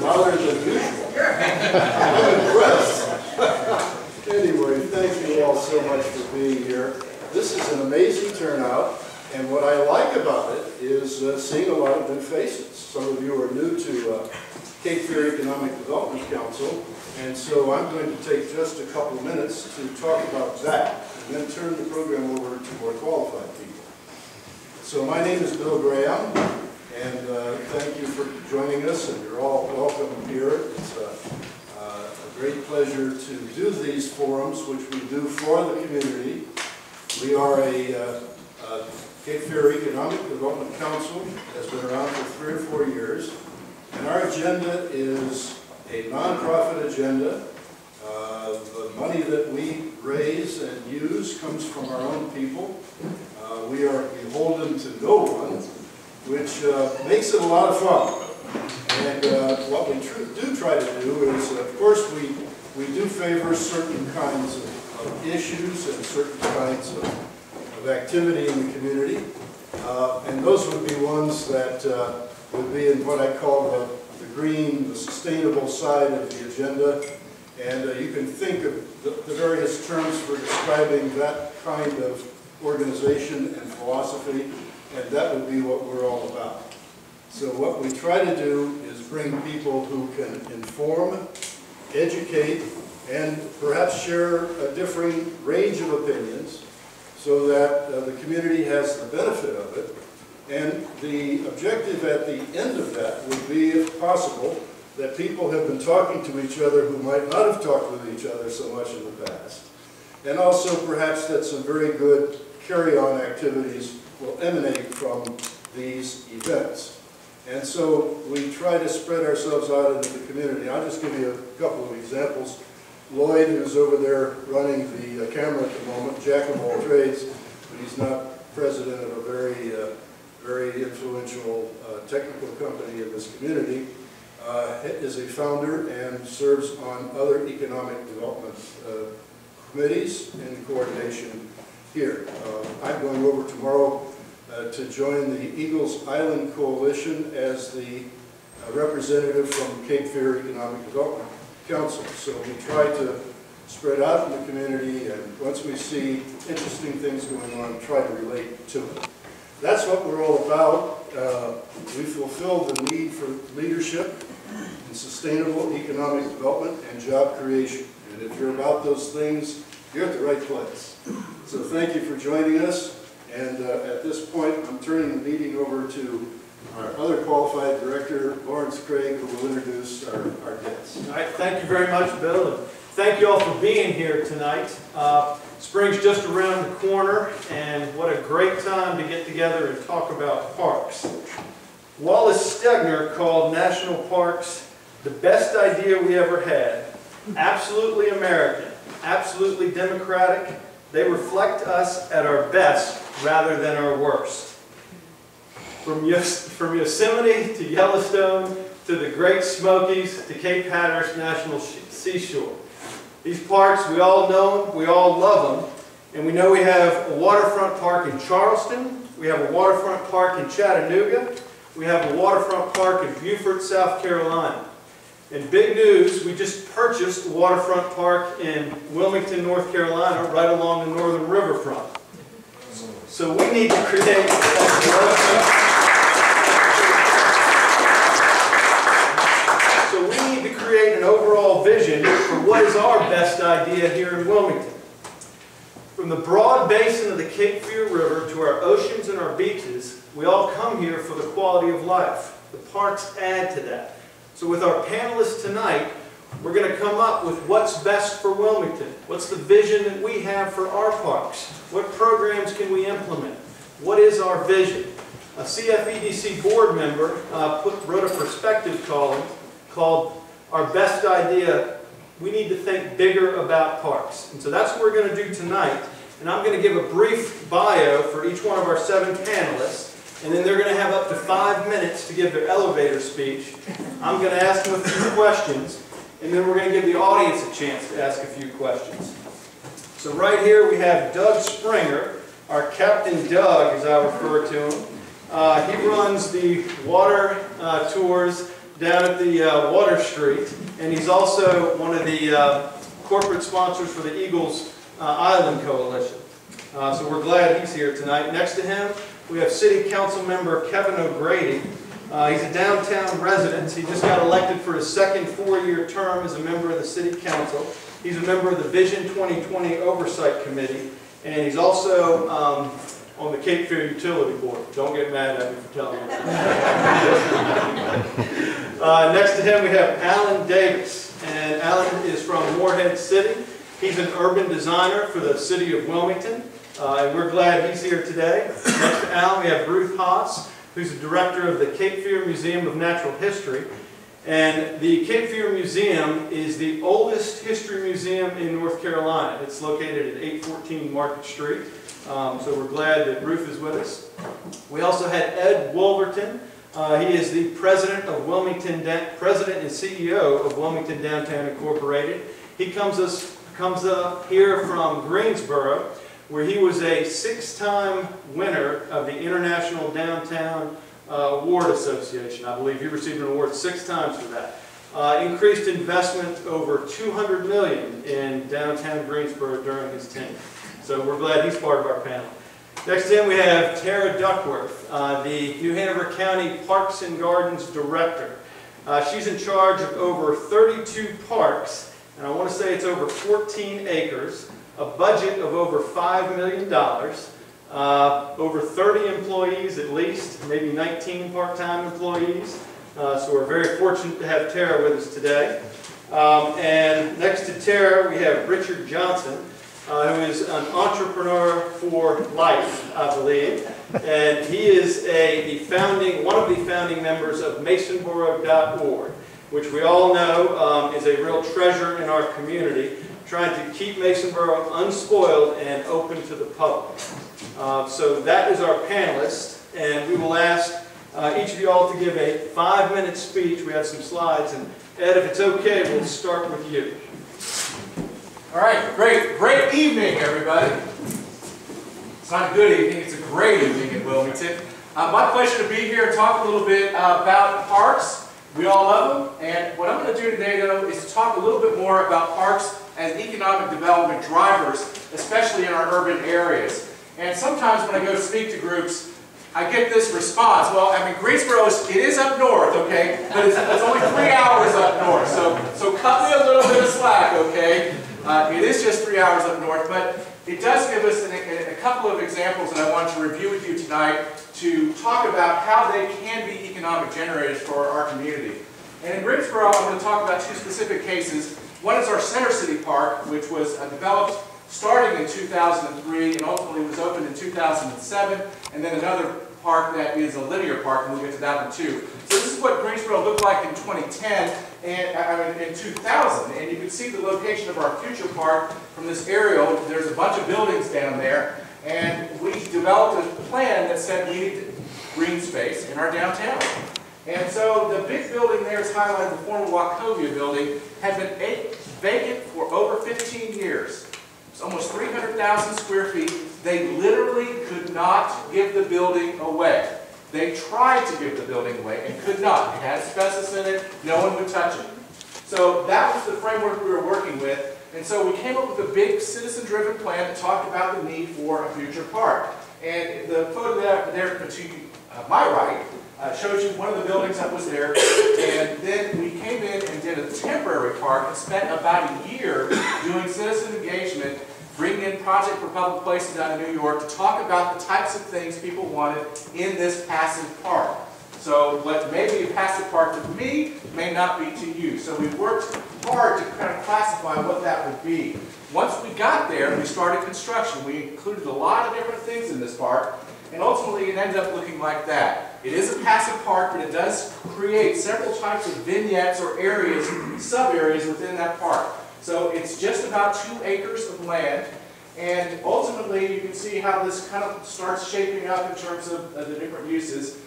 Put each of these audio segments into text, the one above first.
louder than usual. I'm impressed. Anyway, thank you all so much for being here. This is an amazing turnout, and what I like about it is seeing a lot of new faces. Some of you are new to Cape Fear Economic Development Council, and so I'm going to take just a couple of minutes to talk about that, and then turn the program over to more qualified people. So my name is Bill Graham, and thank you for joining us, and you're all welcome here. It's a great pleasure to do these forums, which we do for the community. We are a Cape Fear Economic Development Council that's been around for 3 or 4 years, and our agenda is a nonprofit agenda. The money that we raise and use comes from our own people. We are beholden to no one, which makes it a lot of fun. And what we do try to do is, of course, we do favor certain kinds of issues and certain kinds of activity in the community. And those would be ones that would be in what I call the green, the sustainable side of the agenda. And you can think of the various terms for describing that kind of organization and philosophy, and that would be what we're all about. So what we try to do is bring people who can inform, educate, and perhaps share a differing range of opinions so that the community has the benefit of it. And the objective at the end of that would be, if possible, that people have been talking to each other who might not have talked with each other so much in the past. And also perhaps that some very good carry-on activities will emanate from these events. And so we try to spread ourselves out into the community. I'll just give you a couple of examples. Lloyd, who's over there running the camera at the moment, jack of all trades, but he's not president of a very influential technical company in this community, is a founder and serves on other economic development committees in coordination here. I'm going over tomorrow to join the Eagles Island Coalition as the representative from Cape Fear Economic Development Council. So we try to spread out in the community, and once we see interesting things going on, try to relate to it. That's what we're all about. We fulfill the need for leadership and sustainable economic development and job creation. And if you're about those things, you're at the right place. So thank you for joining us. And at this point, I'm turning the meeting over to our other qualified director, Lawrence Craig, who will introduce our guests. All right, thank you very much, Bill. And thank you all for being here tonight. Spring's just around the corner, and what a great time to get together and talk about parks. Wallace Stegner called national parks the best idea we ever had. Absolutely American, absolutely democratic. They reflect us at our best rather than our worst. From Yosemite to Yellowstone to the Great Smokies to Cape Hatteras National Seashore. These parks, we all know them, we all love them, and we know we have a waterfront park in Charleston, we have a waterfront park in Chattanooga, we have a waterfront park in Beaufort, South Carolina. And big news, we just purchased a waterfront park in Wilmington, North Carolina, right along the northern riverfront. So we need to create an overall vision for what is our best idea here in Wilmington. From the broad basin of the Cape Fear River to our oceans and our beaches, we all come here for the quality of life. The parks add to that. So with our panelists tonight, we're going to come up with what's best for Wilmington. What's the vision that we have for our parks? What programs can we implement? What is our vision? A CFEDC board member wrote a perspective column called Our Best Idea. We need to think bigger about parks. And so that's what we're going to do tonight. And I'm going to give a brief bio for each one of our 7 panelists. And then they're going to have up to 5 minutes to give their elevator speech. I'm going to ask them a few questions, and then we're going to give the audience a chance to ask a few questions. So right here we have Doug Springer, our Captain Doug, as I refer to him. He runs the water tours down at the Water Street, and he's also one of the corporate sponsors for the Eagles Island Coalition. So we're glad he's here tonight. Next to him, we have City Council Member Kevin O'Grady. He's a downtown resident. He just got elected for his second four-year term as a member of the City Council. He's a member of the Vision 2020 Oversight Committee, and he's also on the Cape Fear Utility Board. Don't get mad at me for telling you that. Next to him, we have Alan Davis, and Alan is from Morehead City. He's an urban designer for the city of Wilmington, and we're glad he's here today. Next to Alan, we have Ruth Haas, who's the director of the Cape Fear Museum of Natural History. And the Cape Fear Museum is the oldest history museum in North Carolina. It's located at 814 Market Street. So we're glad that Ruth is with us. We also had Ed Wolverton. He is the president of president and CEO of Wilmington Downtown Incorporated. He comes up here from Greensboro, where he was a 6-time winner of the International Downtown Award Association. I believe he received an award 6 times for that. Increased investment over $200 million in downtown Greensboro during his tenure. So we're glad he's part of our panel. Next to him we have Tara Duckworth, the New Hanover County Parks and Gardens Director. She's in charge of over 32 parks, and I want to say it's over 14 acres, a budget of over $5 million, over 30 employees at least, maybe 19 part-time employees. So we're very fortunate to have Tara with us today. And next to Tara we have Richard Johnson, who is an entrepreneur for life, I believe. And he is one of the founding members of Masonboro.org, which we all know is a real treasure in our community, trying to keep Masonboro unspoiled and open to the public. So that is our panelist, and we will ask each of you all to give a 5-minute speech. We have some slides, and Ed, if it's okay, we'll start with you. All right, great evening, everybody. It's not a good evening, it's a great evening in Wilmington. My pleasure to be here and talk a little bit about parks. We all love them, and what I'm going to do today, though, is to talk a little bit more about parks as economic development drivers, especially in our urban areas. And sometimes when I go speak to groups, I get this response. Well, I mean, Greensboro is up north, okay, but it's only 3 hours up north, so cut me a little bit of slack, okay. It is just 3 hours up north, but it does give us a couple of examples that I want to review with you tonight to talk about how they can be economic generators for our community. And in Greensboro, I'm going to talk about 2 specific cases. One is our Center City Park, which was developed starting in 2003 and ultimately was opened in 2007, and then another park that is a linear park, and we'll get to that one too. So this is what Greensboro looked like in 2010 and in 2000, and you can see the location of our future park from this aerial. There's a bunch of buildings down there, and we developed a plan that said we needed green space in our downtown. And so the big building there is highlighted, the former Wachovia building, had been vacant for over 15 years. It's almost 300,000 square feet. They literally could not give the building away. They tried to give the building away and could not. It had asbestos in it. No one would touch it. So that was the framework we were working with. And so we came up with a big citizen-driven plan that talked about the need for a future park. And the photo there to my right shows you one of the buildings that was there. And then we came in and did a temporary park and spent about a year doing citizen engagement, bringing in Project for Public Places out of New York to talk about the types of things people wanted in this passive park. So what may be a passive park to me may not be to you. So we worked hard to kind of classify what that would be. Once we got there, we started construction. We included a lot of different things in this park, and ultimately it ended up looking like that. It is a passive park, but it does create several types of vignettes or areas, sub-areas within that park. So it's just about 2 acres of land, and ultimately you can see how this kind of starts shaping up in terms of the different uses.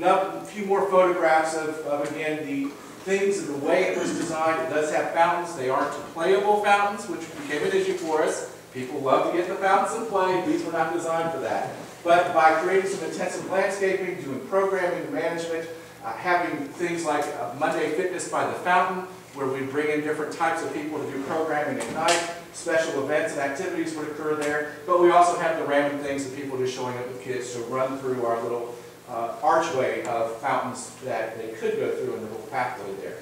A few more photographs of again, the things and the way it was designed. It does have fountains. They aren't playable fountains, which became an issue for us. People love to get in the fountains and play. These were not designed for that. But by creating some intensive landscaping, doing programming and management, having things like Monday Fitness by the Fountain, where we bring in different types of people to do programming at night. Special events and activities would occur there. But we also have the random things of people just showing up with kids to run through our little archway of fountains that they could go through in the little pathway there.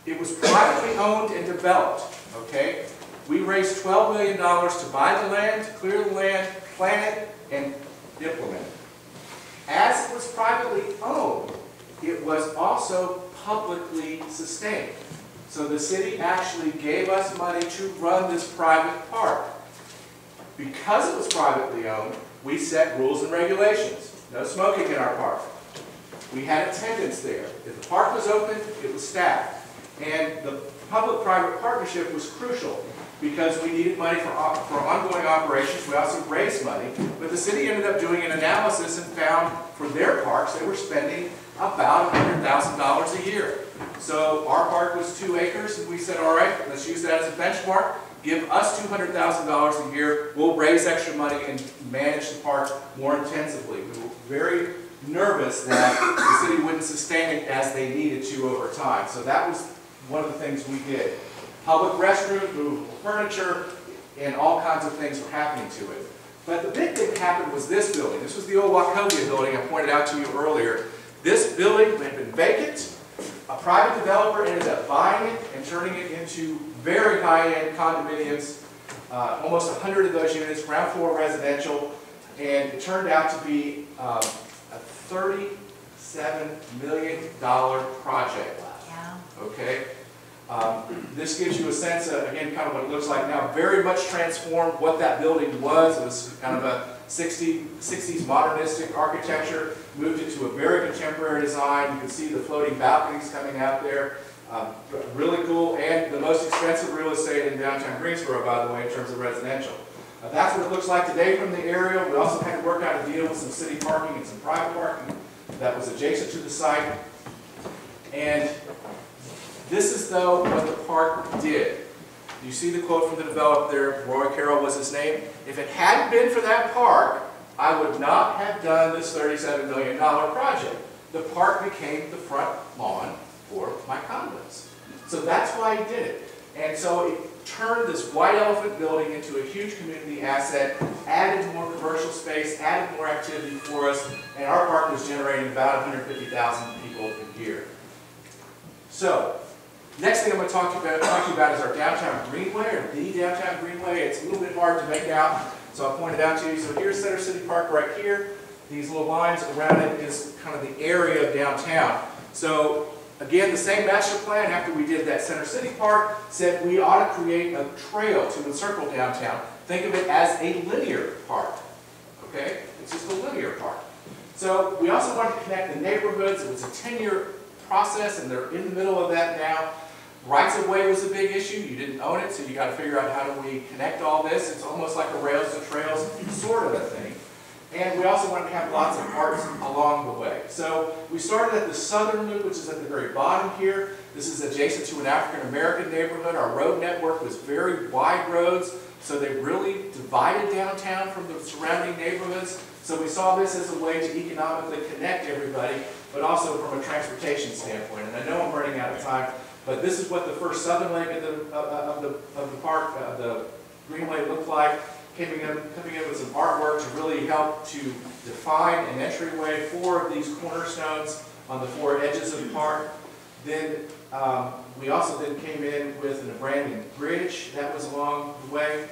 It was privately owned and developed, okay? We raised $12 million to buy the land, clear the land, plan it, and implement it. As it was privately owned, it was also publicly sustained. So the city actually gave us money to run this private park. Because it was privately owned, we set rules and regulations. No smoking in our park. We had attendance there. If the park was open, it was staffed. And the public-private partnership was crucial because we needed money for ongoing operations. We also raised money, but the city ended up doing an analysis and found for their parks they were spending about $100,000 a year. So our park was 2 acres, and we said, all right, let's use that as a benchmark. Give us $200,000 a year. We'll raise extra money and manage the park more intensively. We were very nervous that the city wouldn't sustain it as they needed to over time. So that was one of the things we did. Public restrooms, movable furniture, and all kinds of things were happening to it. But the big thing that happened was this building. This was the old Wachovia building I pointed out to you earlier. This building had been vacant. A private developer ended up buying it and turning it into very high-end condominiums, almost 100 of those units, ground floor residential, and it turned out to be a $37 million project. Yeah. Okay? This gives you a sense of, again, kind of what it looks like now. Very much transformed what that building was. It was kind of a 60s modernistic architecture. Moved it to a very contemporary design. You can see the floating balconies coming out there. Really cool, and the most expensive real estate in downtown Greensboro, by the way, in terms of residential. That's what it looks like today from the aerial. We also had to work out a deal with some city parking and some private parking that was adjacent to the site. And this is, though, what the park did. You see the quote from the developer there, Roy Carroll was his name. If it hadn't been for that park, I would not have done this $37 million project. The park became the front lawn for my condos. So that's why he did it. And so it turned this white elephant building into a huge community asset, added more commercial space, added more activity for us, and our park was generating about 150,000 people a year. So, next thing I'm going to talk to you about is our downtown greenway, or the downtown greenway. It's a little bit hard to make out, so I'll point it out to you. So here's Center City Park right here. These little lines around it is kind of the area of downtown. So again, the same master plan after we did that Center City Park said we ought to create a trail to encircle downtown. Think of it as a linear park. Okay? It's just a linear park. So we also wanted to connect the neighborhoods. It was a 10-year process, and they're in the middle of that now. Rights of way was a big issue. You didn't own it, so you got to figure out how do we connect all this. It's almost like a rails to trails sort of a thing. And we also wanted to have lots of parks along the way. So we started at the southern loop, which is at the very bottom here. This is adjacent to an African-American neighborhood. Our road network was very wide roads, so they really divided downtown from the surrounding neighborhoods. So we saw this as a way to economically connect everybody, but also from a transportation standpoint. And I know I'm running out of time, but this is what the first southern leg of the park, the greenway looked like. Coming in with some artwork to really help to define an entryway for these cornerstones on the 4 edges of the park. Then we also then came in with an abandoned bridge that was along the way.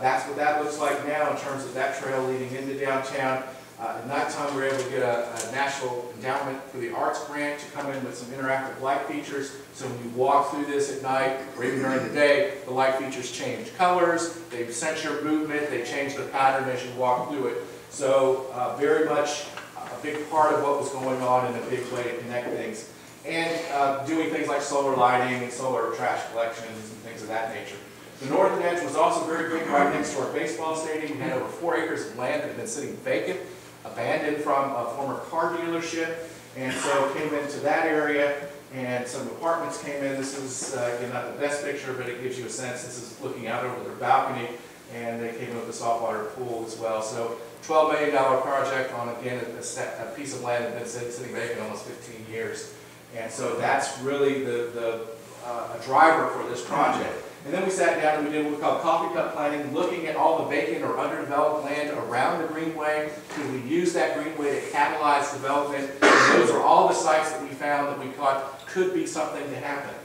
That's what that looks like now in terms of that trail leading into downtown. At nighttime, we were able to get a National Endowment for the Arts grant to come in with some interactive light features. So when you walk through this at night, or even during the day, the light features change colors, they sense your movement, they change the pattern as you walk through it. So very much a big part of what was going on and a big way to connect things. And doing things like solar lighting and solar trash collections and things of that nature. The northern edge was also very big right next to our baseball stadium. We had over 4 acres of land that had been sitting vacant, abandoned from a former car dealership, and so came into that area, and some apartments came in. This is, again, not the best picture, but it gives you a sense. This is looking out over their balcony, and they came in with a saltwater pool as well. So $12 million project on, again, a piece of land that's been sitting vacant almost 15 years. And so that's really a driver for this project. And then we sat down and we did what we call coffee cup planning, looking at all the vacant or underdeveloped land around the greenway. Could we use that greenway to catalyze development? And those are all the sites that we found that we thought could be something to happen.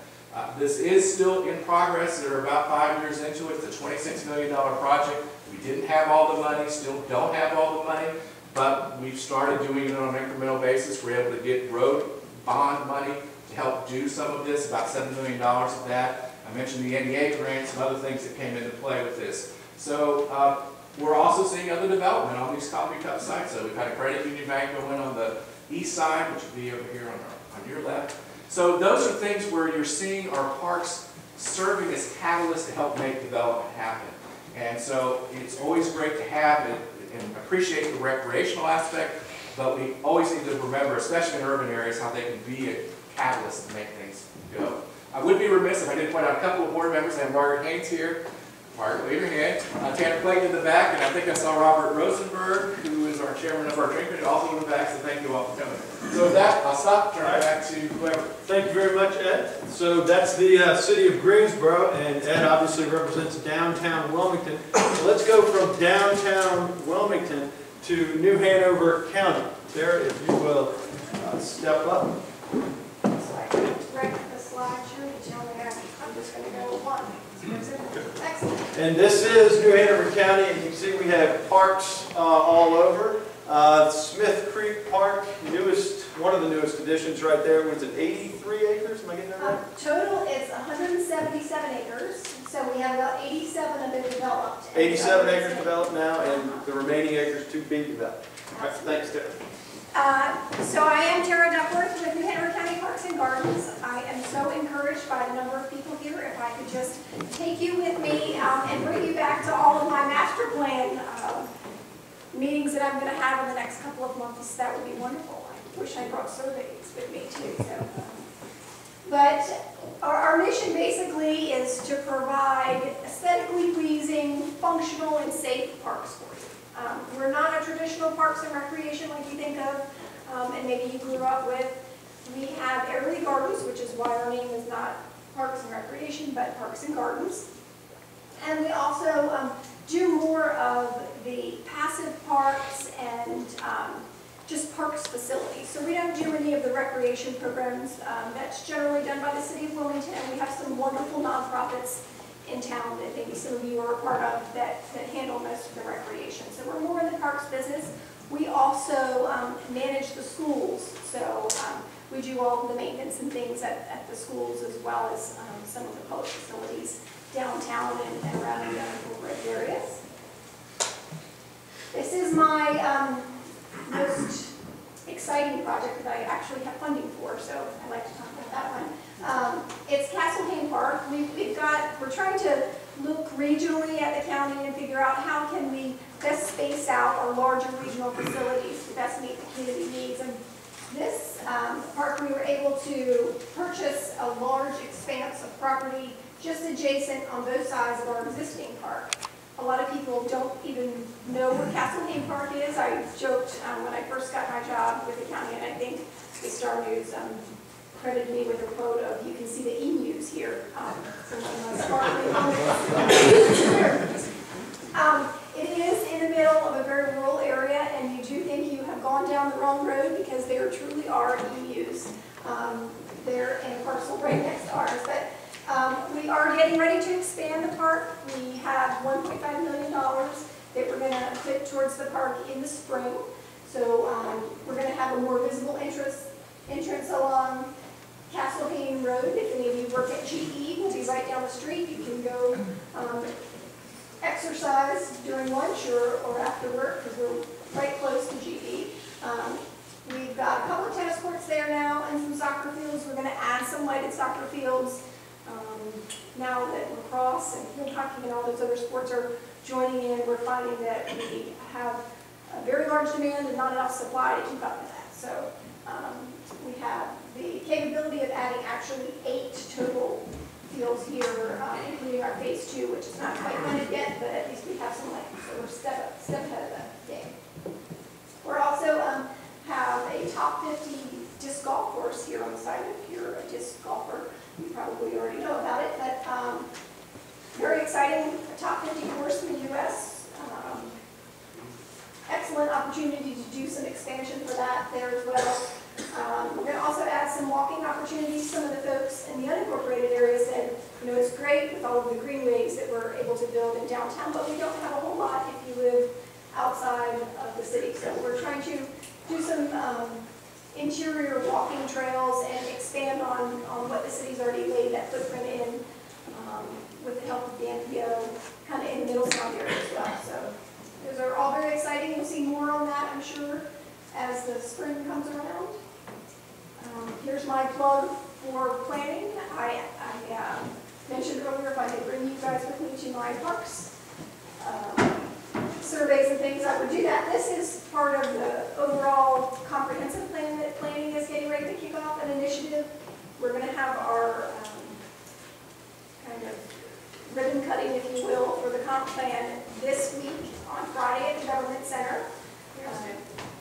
This is still in progress. They're about 5 years into it. It's a $26 million project. We didn't have all the money, still don't have all the money, but we've started doing it on an incremental basis. We're able to get road bond money to help do some of this, about $7 million of that. I mentioned the NEA grants and other things that came into play with this. So we're also seeing other development on these coffee cup sites. So we've had a credit union bank go in on the east side, which would be over here on your left. So those are things where you're seeing our parks serving as catalysts to help make development happen. And so it's always great to have it and appreciate the recreational aspect, but we always need to remember, especially in urban areas, how they can be a catalyst to make things go. I would be remiss if I didn't point out a couple of board members. I have Margaret Haynes here. Margaret, wave your hand. Tanner Clayton in the back, and I think I saw Robert Rosenberg, who is our chairman of our drink committee, also in the back, so thank you all for coming. So with that, I'll stop, turn it back to whoever. Thank you very much, Ed. So that's the city of Greensboro, and Ed obviously represents downtown Wilmington. So let's go from downtown Wilmington to New Hanover County. There, if you will, step up. So I can direct the slide here to tell me I'm just going to go one. Excellent. And this is New Hanover County, and you can see we have parks all over. Smith Creek Park, one of the newest additions right there. Was it 83 acres? Am I getting that right? Total is 177 acres. So we have about 87 of it developed. 87 acres developed now, and the remaining acres to be developed. All right, thanks, Tara. So I am Tara Duckworth with New Hanover County Parks and Gardens. I am so encouraged by the number of people here. If I could just take you with me and bring you back to all of my master plan meetings that I'm going to have in the next couple of months, that would be wonderful. I wish I brought surveys with me too. So, but our mission basically is to provide aesthetically pleasing, functional, and safe parks for you. We're not a traditional parks and recreation like you think of, and maybe you grew up with. We have Everly Gardens, which is why our name is not Parks and Recreation, but Parks and Gardens. And we also do more of the passive parks and just parks facilities. So we don't do any of the recreation programs. That's generally done by the City of Wilmington, and we have some wonderful nonprofits in town that maybe some of you are a part of that handle most of the recreation. So we're more in the parks business. We also manage the schools. So we do all of the maintenance and things at the schools, as well as some of the public facilities downtown and around the corporate areas. This is my most exciting project that I actually have funding for, so I'd like to talk about that one. It's Castle Hayne Park. We're trying to look regionally at the county and figure out how can we best space out our larger regional facilities to best meet the community needs. And this park, we were able to purchase a large expanse of property just adjacent on both sides of our existing park. A lot of people don't even know where Castle Hayne Park is. I joked when I first got my job with the county, and I think the Star News credited me with a quote of, "You can see the emus here." It is in the middle of a very rural area, and you do think you have gone down the wrong road because there truly are emus. They're in a parcel right next to ours. But we are getting ready to expand the park. We have $1.5 million that we're going to put towards the park in the spring. So we're going to have a more visible entrance along Castle Hayne Road. If any of you work at GE, we'll be right down the street. You can go exercise during lunch or after work, because we're right close to GE. We've got a couple of tennis courts there now and some soccer fields. We're going to add some lighted soccer fields. Now that lacrosse and field hockey and all those other sports are joining in, we're finding that we have a very large demand and not enough supply to keep up with that. So we have the capability of adding actually 8 total fields here, including our phase 2, which is not quite funded yet, but at least we have some land, so we're step ahead of the game. We're also have a top 50 disc golf course here on the site. If you're a disc golfer, you probably already know about it, but very exciting, a top 50 course in the U.S. Excellent opportunity to do some expansion for that there as well. We're going to also add some walking opportunities. Some of the folks in the unincorporated area said, you know, it's great with all of the greenways that we're able to build in downtown, but we don't have a whole lot if you live outside of the city. So we're trying to do some interior walking trails and expand on what the city's already laid that footprint in with the help of the NPO, kind of in the middle sound area as well. So those are all very exciting. You'll see more on that, I'm sure, as the spring comes around. Here's my plug for planning. I mentioned earlier if I could bring you guys with me to my parks surveys and things, I would do that. This is part of the overall comprehensive plan that planning is getting ready to kick off an initiative. We're going to have our kind of ribbon cutting, if you will, for the comp plan this week on Friday at the Government Center.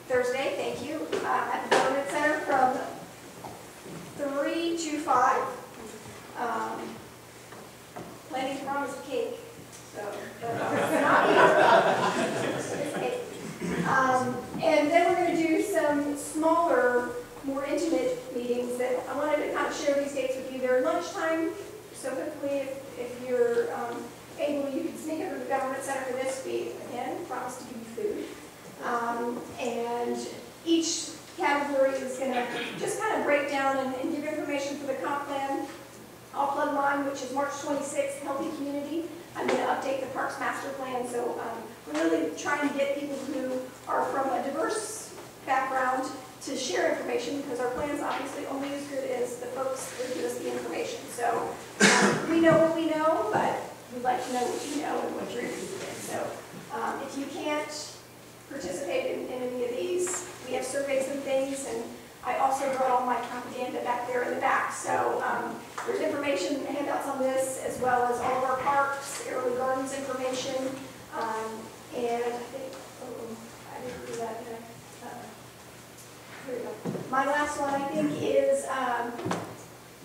Thursday, thank you, at the Government Center from 3 to 5. Planning to promise a cake, so it's not it's cake. And then we're going to do some smaller, more intimate meetings that I wanted to kind of share these dates with you. They're lunchtime, so hopefully if you're able, you can sneak over to the Government Center for this week. Again, promise to give you food. And each category is going to just kind of break down and give information for the comp plan. I'll plug mine, which is March 26th, Healthy Community. I'm going to update the Parks Master Plan. So we're really trying to get people who are from a diverse background to share information, because our plan's obviously only as good as the folks that give us the information. So we know what we know, but we'd like to know what you know and what you're interested in. So if you can't participate in any of these, we have surveys and things, and I also brought all my propaganda back there in the back. So there's information, handouts on this, as well as all of our parks, Airly Gardens information, and I think, I didn't do that, did I? Here we go. My last one, I think, is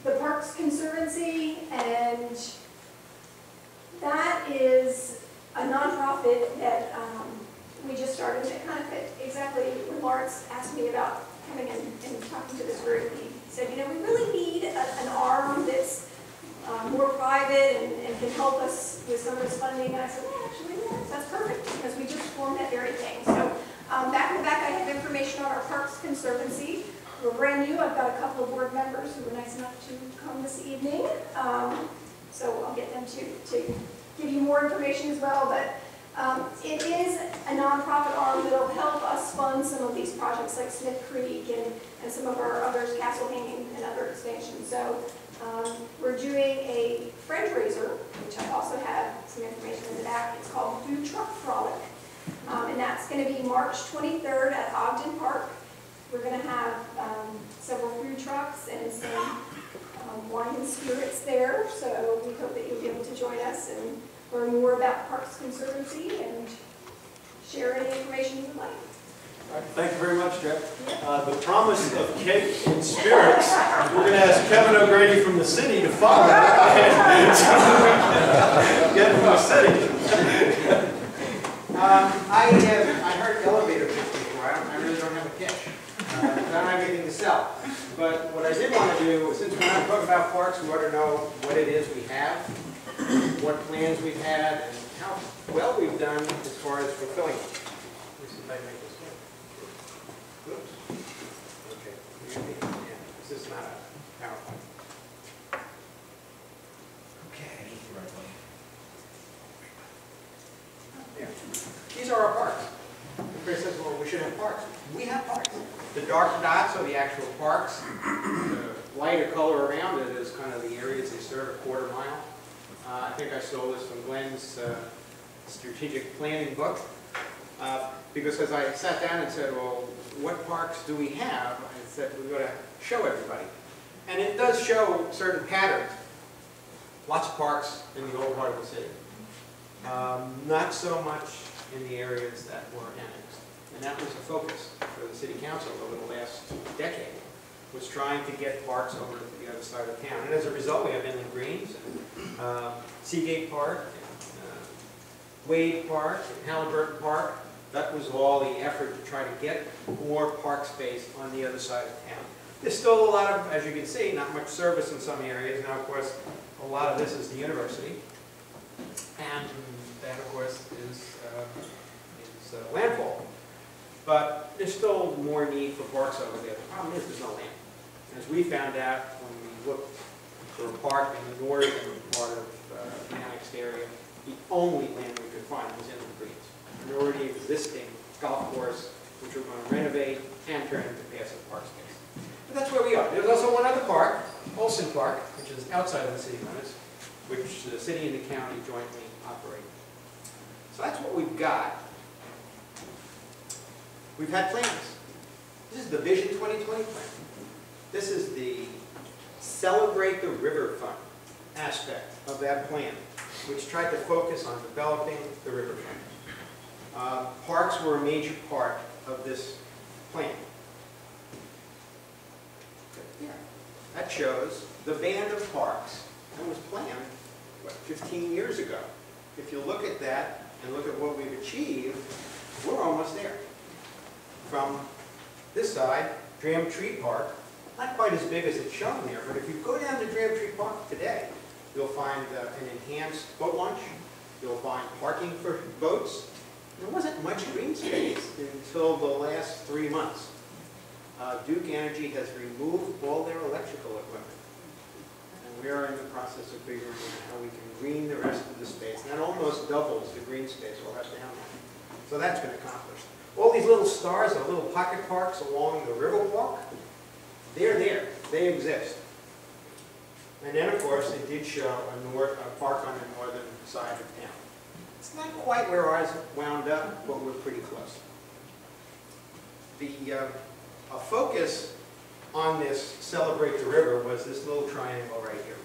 the Parks Conservancy, and that is a nonprofit that we just started. It kind of fit exactly when Lawrence asked me about coming in and talking to this group. He said, you know, we really need an arm that's more private and can help us with some of this funding. And I said, well, actually, that's perfect, because we just formed that very thing. So back in the back, I have information on our Parks Conservancy. We're brand new. I've got a couple of board members who were nice enough to come this evening. So I'll get them to give you more information as well. But it is a nonprofit arm that will help us fund some of these projects like Smith Creek and some of our others, Castle Hanging and other expansions. So we're doing a fundraiser, which I also have some information in the back. It's called Food Truck Frolic. And that's going to be March 23rd at Ogden Park. We're going to have several food trucks and some wine and spirits there. So we hope that you'll be able to join us and learn more about Parks Conservancy and share any information you would like. All right, thank you very much, Jeff. The promise of cake and spirits, we're going to ask Kevin O'Grady from the city to follow and get from the city. I heard elevator pitch before. I really don't have a pitch. I don't have anything to sell. But what I did want to do, since we're not talking about parks, we want to know what it is we have, what plans we've had, and how well we've done as far as fulfilling them. Let me see if I make this work. Oops. Okay. Yeah, this is not a PowerPoint. Okay. Yeah. These are our parks. Everybody says, well, we should have parks. We have parks. The dark dots are the actual parks. The lighter color around it is kind of the areas they serve, a quarter mile. I think I stole this from Glenn's strategic planning book. Because as I sat down and said, well, what parks do we have? I said, we've got to show everybody. And it does show certain patterns. Lots of parks in the old heart of the city. Not so much in the areas that were annexed. And that was a focus for the city council over the last decade, was trying to get parks over to the other side of town. And as a result, we have Inland Greens, and Seagate Park, and Wade Park, and Halliburton Park. That was all the effort to try to get more park space on the other side of town. There's still a lot of, as you can see, not much service in some areas. Now, of course, a lot of this is the university. And that, of course, is landfall. But there's still more need for parks over there. The problem is there's no land. As we found out when we looked for a park in the northern part of the annexed area, the only land we could find was Inland Greens. An already existing golf course, which we're going to renovate and turn into passive park space. But that's where we are. There's also one other park, Olson Park, which is outside of the city limits, which the city and the county jointly operate. So that's what we've got. We've had plans. This is the Vision 2020 plan. This is the Celebrate the Riverfront aspect of that plan, which tried to focus on developing the riverfront. Parks were a major part of this plan. Yeah. That shows the band of parks that was planned, what, 15 years ago. If you look at that and look at what we've achieved, we're almost there. From this side, Dram Tree Park, not quite as big as it's shown there, but if you go down to Dram Tree Park today, you'll find an enhanced boat launch. You'll find parking for boats. There wasn't much green space until the last 3 months. Duke Energy has removed all their electrical equipment. And we are in the process of figuring out how we can green the rest of the space. And that almost doubles the green space we'll have down there. So that's been accomplished. All these little stars are little pocket parks along the Riverwalk. They're there. They exist. And then, of course, it did show a park on the northern side of town. It's not quite where ours wound up, but we're pretty close. A focus on this Celebrate the River was this little triangle right here.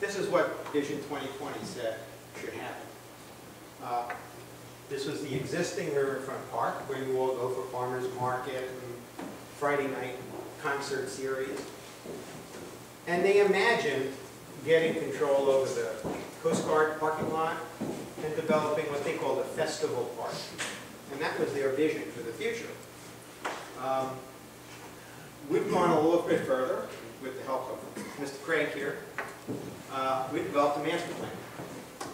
This is what Vision 2020 said should happen. This was the existing riverfront park where you all go for farmers market and Friday night concert series. And they imagined getting control over the Coast Guard parking lot and developing what they called a festival park. And that was their vision for the future. We've gone a little bit further with the help of Mr. Craig here. We developed a master plan.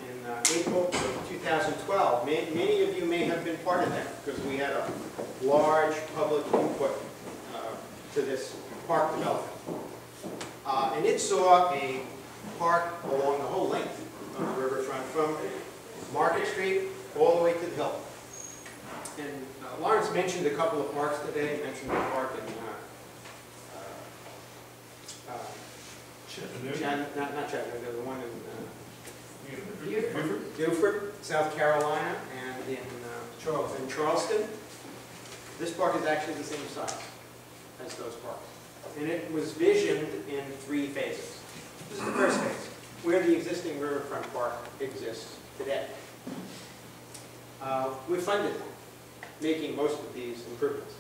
In April of 2012, many of you may have been part of that because we had a large public input to this park development. And it saw a park along the whole length of the riverfront from Market Street all the way to the hill. And Lawrence mentioned a couple of parks today. He mentioned the park in not Chattanooga, the one in Beaufort, South Carolina, and in Charleston. This park is actually the same size as those parks. And it was visioned in 3 phases. This is the first phase, where the existing riverfront park exists today. We funded making most of these improvements.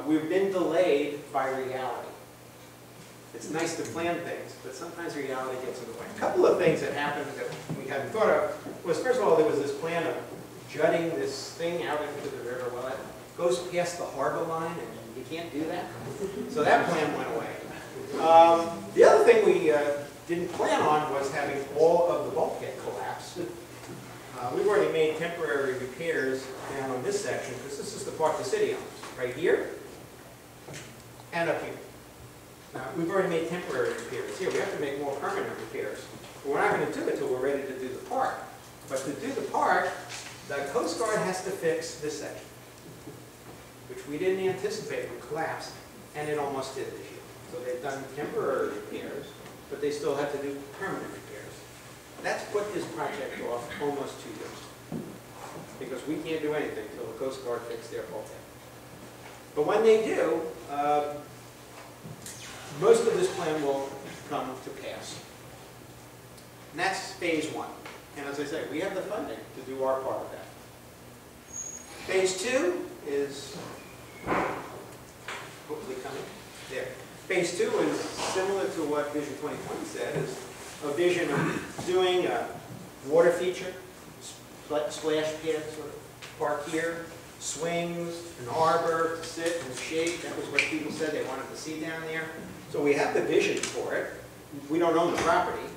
We've been delayed by reality. It's nice to plan things, but sometimes reality gets in the way. A couple of things that happened that we hadn't thought of was, first of all, there was this plan of jutting this thing out into the river. Well, it goes past the harbor line, and you can't do that. So that plan went away. The other thing we didn't plan on was having all of the bulkhead collapse. We've already made temporary repairs down on this section, because this is the part the city owns, right here and up here. Now, we've already made temporary repairs here. We have to make more permanent repairs. But we're not going to do it until we're ready to do the park. But to do the park, the Coast Guard has to fix this section, which we didn't anticipate would collapse, and it almost did this year. So they've done temporary repairs, but they still have to do permanent repairs. That's put this project off almost 2 years, because we can't do anything until the Coast Guard fixes their bulkhead. But when they do, most of this plan will come to pass. And that's phase one. And as I say, we have the funding to do our part of that. Phase two is hopefully coming there. Phase two is similar to what Vision 2020 said, is a vision of doing a water feature, splash pad sort of park here, swings, an arbor to sit and shade. That was what people said they wanted to see down there. So we have the vision for it. We don't own the property.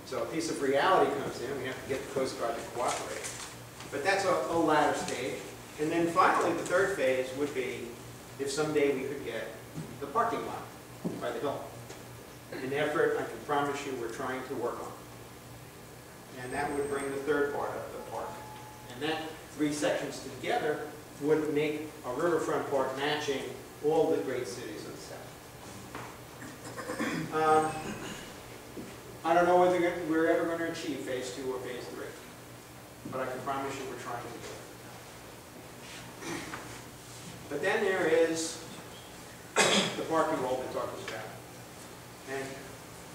So a piece of reality comes in. We have to get the Coast Guard to cooperate. But that's a latter stage. And then finally, the third phase would be if someday we could get the parking lot by the hill. An effort I can promise you we're trying to work on. And that would bring the third part of the park. And that three sections together would make a riverfront park matching all the great cities of the South. I don't know whether we're ever going to achieve phase two or phase three, but I can promise you we're trying to do it. But then there is the parking lot that talks about. And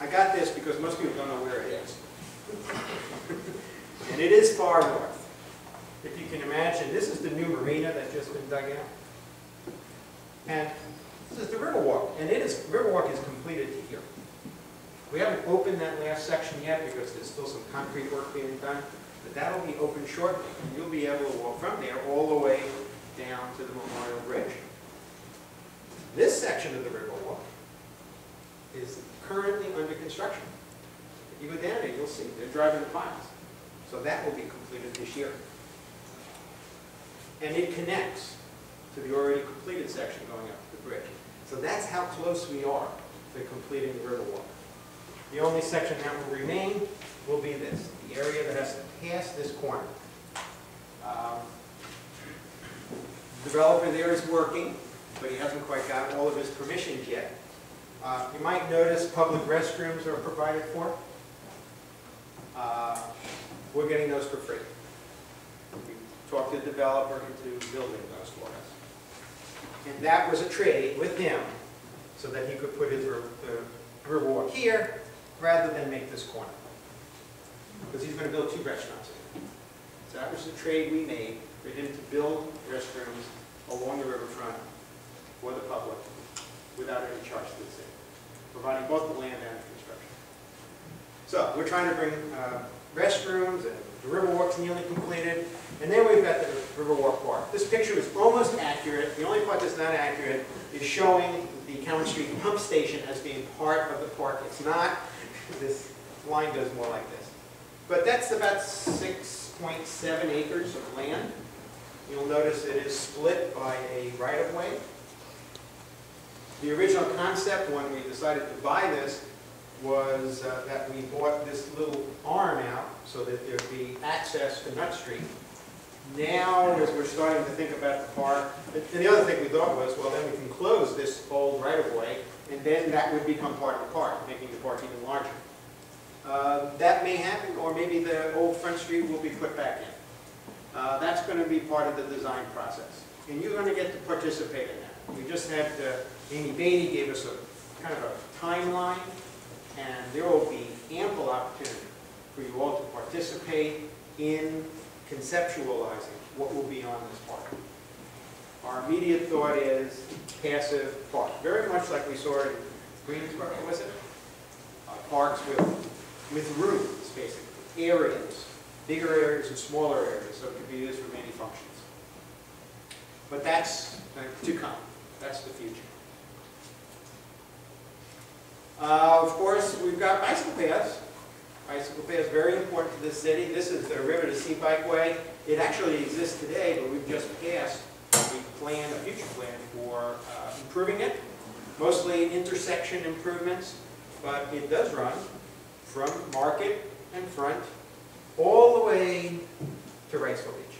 I got this because most people don't know where it is. And it is far north. If you can imagine, this is the new marina that's just been dug out. And this is the Riverwalk. And Riverwalk is completed here. We haven't opened that last section yet because there's still some concrete work being done. But that'll be open shortly. And you'll be able to walk from there all the way down to the Memorial Bridge. This section of the Riverwalk is currently under construction. If you go down there, you'll see they're driving the piles. So that will be completed this year. And it connects to the already completed section going up the bridge. So that's how close we are to completing the Riverwalk. The only section that will remain will be this, the area that has to pass this corner. The developer there is working, but he hasn't quite got all of his permissions yet. You might notice public restrooms are provided for. We're getting those for free. We talked the developer into building those for us. And that was a trade with him so that he could put his Riverwalk here rather than make this corner. Because he's going to build two restaurants here. So that was the trade we made for him to build restrooms along the riverfront for the public without any charge to the city, providing both the land and the construction. So we're trying to bring restrooms, and the Riverwalk's nearly completed, and then we've got the Riverwalk Park. This picture is almost accurate. The only part that's not accurate is showing the Cowan Street pump station as being part of the park. It's not. This line goes more like this. But that's about 6.7 acres of land. You'll notice it is split by a right-of-way. The original concept when we decided to buy this was that we bought this little arm out so that there'd be access to Nut Street. Now, as we're starting to think about the park, and the other thing we thought was, well, then we can close this old right-of-way, and then that would become part of the park, making the park even larger. That may happen, or maybe the old Front Street will be put back in. That's going to be part of the design process, and you're going to get to participate in that. We just had Amy Beatty gave us a kind of a timeline, and there will be ample opportunity for you all to participate in conceptualizing what will be on this park. Our immediate thought is passive park, very much like we saw in Greensboro, was it? Parks with rooms, basically, areas, bigger areas and smaller areas, so it can be used for many functions. But that's to come. That's the future. Of course, we've got bicycle paths. Bicycle paths very important to this city. This is the River to Sea Bikeway. It actually exists today, but we've just passed a future plan for improving it. Mostly intersection improvements, but it does run from Market and Front all the way to Wrightsville Beach.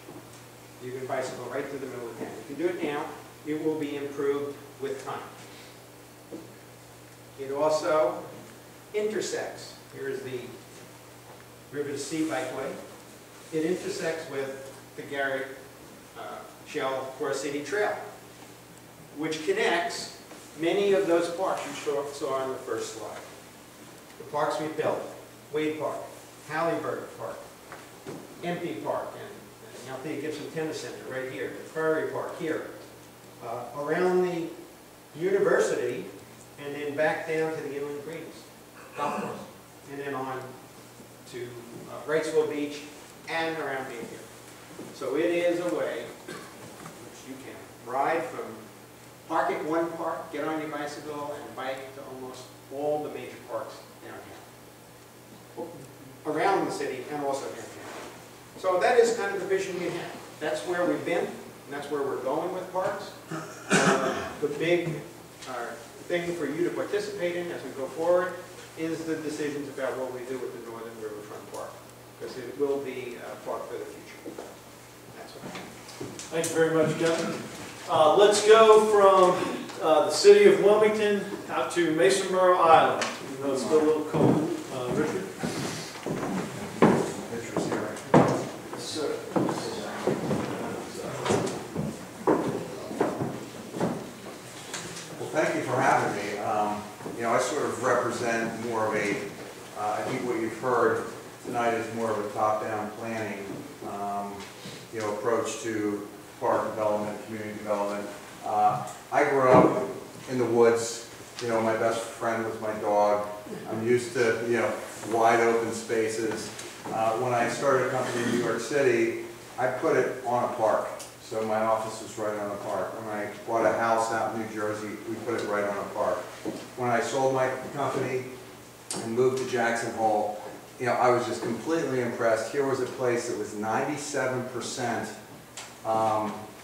You can bicycle right through the middle of town. If you do it now, it will be improved with time. It also intersects. Here's the River to Sea Bikeway. It intersects with the Garrett Shell Forest City Trail, which connects many of those parks you saw on the first slide. parks we built, Wade Park, Halliburton Park, Empty Park, and Althea Gibson Tennis Center right here, the Prairie Park here, around the university, and then back down to the Inland Greens golf course, and then on to Wrightsville Beach and around here. So it is a way which you can ride from park at one park, get on your bicycle, and bike to almost all the major parks downtown, around the city and also downtown. So that is kind of the vision we have. That's where we've been, and that's where we're going with parks. The big thing for you to participate in as we go forward is the decisions about what we do with the Northern Riverfront Park, because it will be a park for the future. That's what I have. Thank you very much, Kevin. Let's go from the city of Wilmington out to Masonboro Island. You know, it's still a little cold. Richard? Pictures here. Yes, sir. Well, thank you for having me. You know, I sort of represent more of a, I think what you've heard tonight is more of a top-down planning, you know, approach to park development, community development. I grew up in the woods. You know, my best friend was my dog. I'm used to, you know, wide open spaces. When I started a company in New York City, I put it on a park. So my office was right on a park. When I bought a house out in New Jersey, we put it right on a park. When I sold my company and moved to Jackson Hole, you know, I was just completely impressed. Here was a place that was 97%,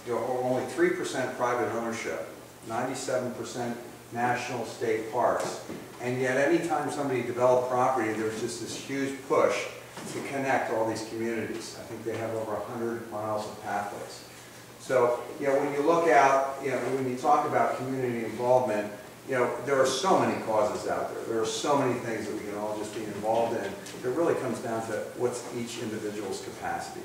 you know, or only 3% private ownership, 97% national state parks. And yet anytime somebody developed property, there was just this huge push to connect all these communities. I think they have over 100 miles of pathways. So, you know, when you look out, you know, when you talk about community involvement, you know, there are so many causes out there. There are so many things that we can all just be involved in. It really comes down to what's each individual's capacity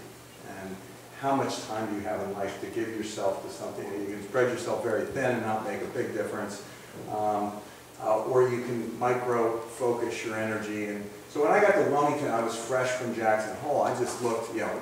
and how much time do you have in life to give yourself to something. You can spread yourself very thin and not make a big difference, or you can micro-focus your energy. And so when I got to Wilmington, I was fresh from Jackson Hole. I just looked, you know,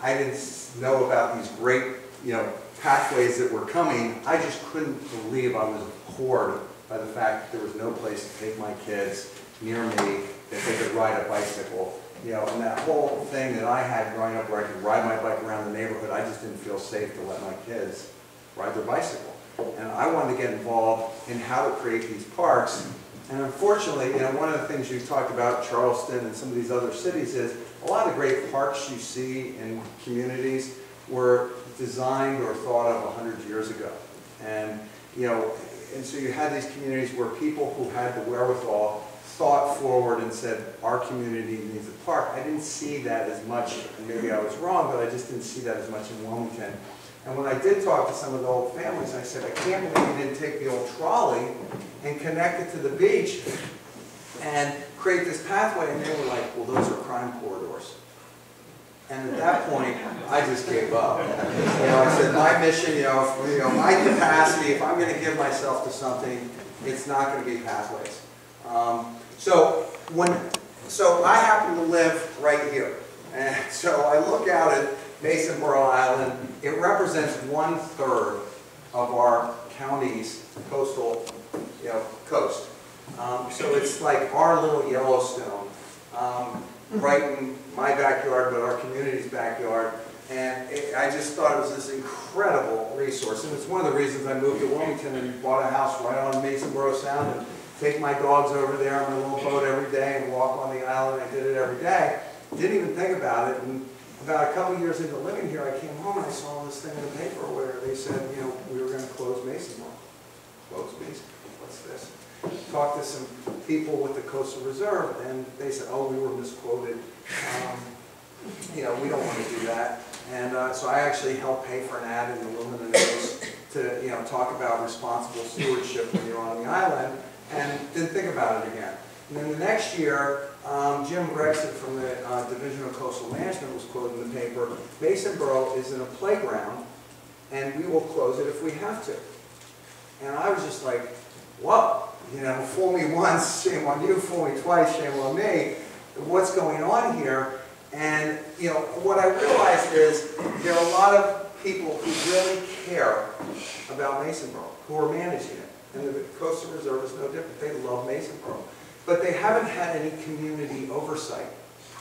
I didn't know about these great, you know, pathways that were coming. I just couldn't believe I was abhorred by the fact that there was no place to take my kids near me that they could ride a bicycle. You know, and that whole thing that I had growing up where I could ride my bike around the neighborhood, I just didn't feel safe to let my kids ride their bicycle. And I wanted to get involved in how to create these parks. And unfortunately, you know, one of the things you talked about, Charleston and some of these other cities, is a lot of the great parks you see in communities were designed or thought of 100 years ago. And, you know, and so you had these communities where people who had the wherewithal thought forward and said, our community needs a park. I didn't see that as much, and maybe I was wrong, but I just didn't see that as much in Wilmington. And when I did talk to some of the old families, I said, I can't believe you didn't take the old trolley and connect it to the beach and create this pathway. And they were like, well, those are crime corridors. And at that point, I just gave up. You know, I said, my mission, you know, my capacity, if I'm going to give myself to something, it's not going to be pathways. So I happen to live right here. And so I look out at Masonboro Island. It represents 1/3 of our county's coastal, you know, coast. So it's like our little Yellowstone, right in my backyard, but our community's backyard. And I just thought it was this incredible resource. And it's one of the reasons I moved to Wilmington and bought a house right on Masonboro Sound and take my dogs over there on my little boat every day and walk on the island. I did it every day. Didn't even think about it. And about a couple years into living here, I came home and I saw this thing in the paper where they said, you know, we were going to close Masonboro. Close Masonboro. What's this? Talked to some people with the Coastal Reserve, and they said, oh, we were misquoted. You know, we don't want to do that. And so I actually helped pay for an ad in the Lumen News to, you know, talk about responsible stewardship when you're on the island, and didn't think about it again. And then the next year, Jim Gregson from the Division of Coastal Management was quoted in the paper, Masonboro is in a playground, and we will close it if we have to. And I was just like, whoa. you know, fool me once, shame on you, fool me twice, shame on me. What's going on here? And, you know, what I realized is there are a lot of people who really care about Masonboro, who are managing it. And the Coastal Reserve is no different. They love Masonboro. But they haven't had any community oversight.